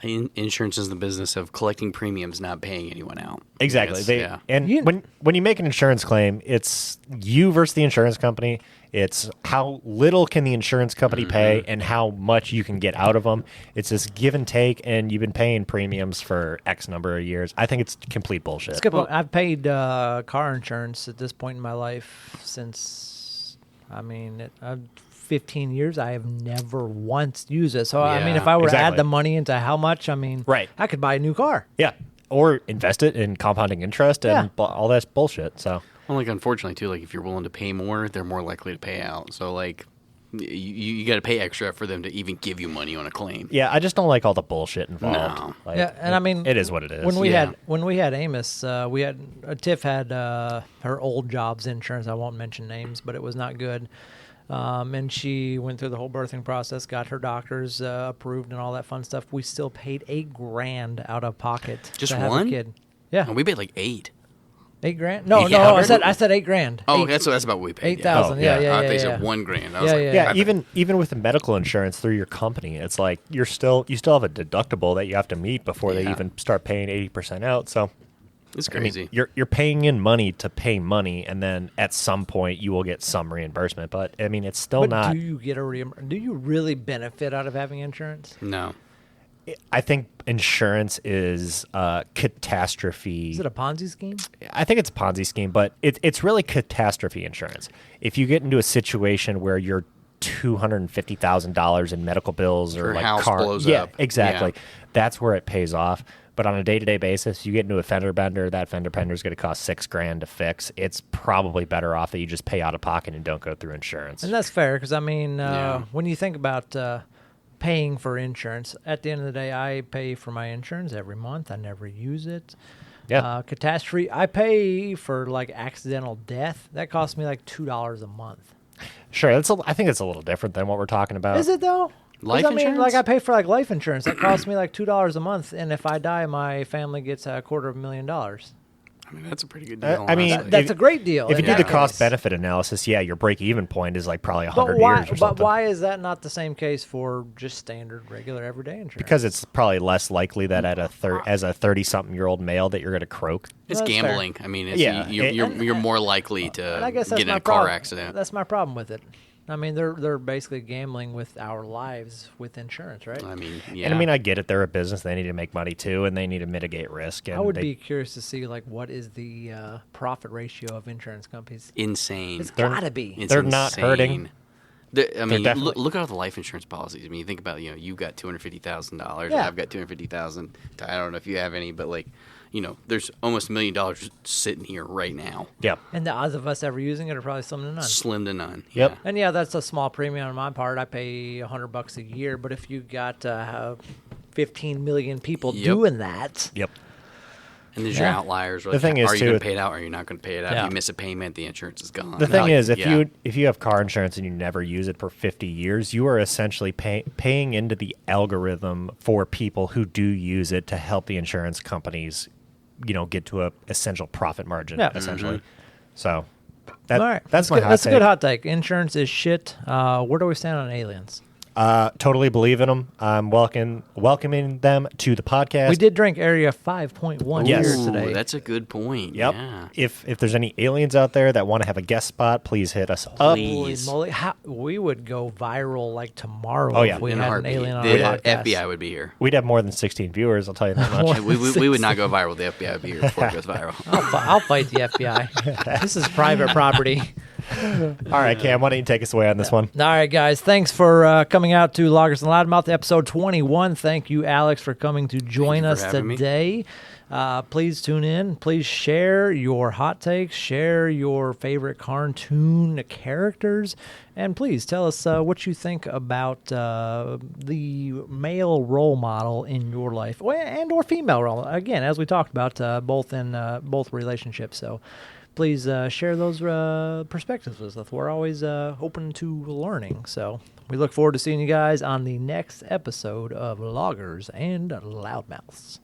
Insurance is the business of collecting premiums, not paying anyone out. Exactly. Yes, They, yeah. And You- when you make an insurance claim, it's you versus the insurance company. It's how little can the insurance company pay and how much you can get out of them. It's this give and take, and you've been paying premiums for X number of years. I think it's complete bullshit. It's a good point. I've paid car insurance at this point in my life since, 15 years. I have never once used it. So, Yeah, if I were to add exactly. the money into how much, Right. I could buy a new car. Yeah. Or invest it in compounding interest and Yeah. all that bullshit. So Well, like unfortunately too, like if you're willing to pay more, they're more likely to pay out. So like you got to pay extra for them to even give you money on a claim. yeah, I just don't like all the bullshit involved. No. Like, Yeah, and it is what it is. When we Yeah. had Amos, Tiff had her old job's insurance. I won't mention names, but it was not good. And she went through the whole birthing process, got her doctors approved, and all that fun stuff. We still paid $8,000 out of pocket Just to have one? a kid. Yeah, And we paid like $8,000. $8,000. No, Yeah. I said $8,000. Oh, Eight- that's about what we paid. 8,000. Oh, yeah. Yeah. I thought you said $1,000. I was Yeah, like, yeah. Yeah, even with the medical insurance through your company, it's like you still have a deductible that you have to meet before they Yeah. even start paying 80% out. So It's I mean, crazy. you're paying in money to pay money, and then at some point you will get some reimbursement. But I mean, it's still But not. do you get a do you really benefit out of having insurance? No. I think insurance is a catastrophe. Is it a Ponzi scheme? I think it's a Ponzi scheme, but it's really catastrophe insurance. If you get into a situation where you're $250,000 in medical bills or Your like house car, blows yeah, up. exactly. Yeah. That's where it pays off. But on a day-to-day basis, you get into a fender bender. That fender bender is going to cost $6,000 to fix. It's probably better off that you just pay out of pocket and don't go through insurance. And that's fair because I mean, Yeah. when you think about paying for insurance, at the end of the day, I pay for my insurance every month. I never use it. Yeah. Catastrophe, I pay for like accidental death. That costs me like $2 a month. Sure, I think it's a little different than what we're talking about. Is it though? 'Cause Life I mean, insurance? like I pay for like life insurance. That costs me like $2 a month, and if I die, my family gets $250,000. I mean, that's a pretty good deal. I mean, honestly. That's a great deal. If you in do the that cost case. benefit analysis, yeah, your break even point is like probably 100 But why? years or But something. why is that not the same case for just standard, regular, everyday insurance? Because it's probably less likely that at as a 30-something-year-old male that you're going to croak. it's That's fair. gambling. I mean, it's, Yeah, you're more likely to And I guess that's get in my a car problem. accident. That's my problem with it. I mean, they're basically gambling with our lives with insurance, right? I mean, yeah. And I mean, I get it. They're a business. They need to make money too, and they need to mitigate risk. And I would they- be curious to see like what is the profit ratio of insurance companies. insane. It's gotta be. It's They're not hurting. insane. I mean, definitely- look at all the life insurance policies. I mean, you think about, you got $250,000. Yeah. I've got $250,000. I don't know if you have any, but like, there's almost $1 million sitting here right now. Yeah. And the odds of us ever using it are probably slim to none. Slim to none. Yep. Yeah. And yeah, that's a small premium on my part. I pay $100 a year, but if you got 15 million people Yep. doing that, Yep. And there's your Yeah. outliers. The thing is, are you too, going to pay it out or are you not going to pay it out? Yeah. If you miss a payment, the insurance is gone. The thing Like, is, if yeah. you have car insurance and you never use it for 50 years, you are essentially paying into the algorithm for people who do use it to help the insurance companies, get to a essential profit margin. Yeah. Essentially. Mm-hmm. So all right, that's my good. hot That's a take. good hot take. Insurance is shit. Where do we stand on aliens? Totally believe in them. I'm welcoming them to the podcast. We did drink Area 5.1 Yes. here Ooh, today. that's a good point. Yep. Yeah. If there's any aliens out there that want to have a guest spot, please hit us up. Holy Please. moly, we would go viral like tomorrow Oh, yeah. if we In a had an heartbeat. alien on The our podcast. FBI would be here. We'd have more than 16 viewers, I'll tell you that much. We would not go viral. The FBI would be here before it goes viral. I'll fight the FBI. This is private property. All right, Cam, why don't you take us away on this one? All right, guys. Thanks for coming out to Lagers and Loudmouth, episode 21. Thank you, Alex, for coming to join for us having me. today. Please tune in. Please share your hot takes. Share your favorite cartoon characters. And please tell us what you think about the male role model in your life and or female role. Again, as we talked about, both in both relationships. So please share those perspectives with us. We're always open to learning. So we look forward to seeing you guys on the next episode of Lagers and Loudmouths.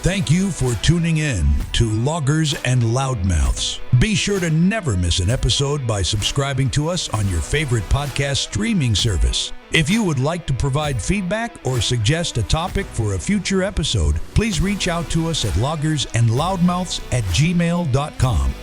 Thank you for tuning in to Lagers and Loudmouths. Be sure to never miss an episode by subscribing to us on your favorite podcast streaming service. If you would like to provide feedback or suggest a topic for a future episode, please reach out to us at logersandloudmouths@gmail.com.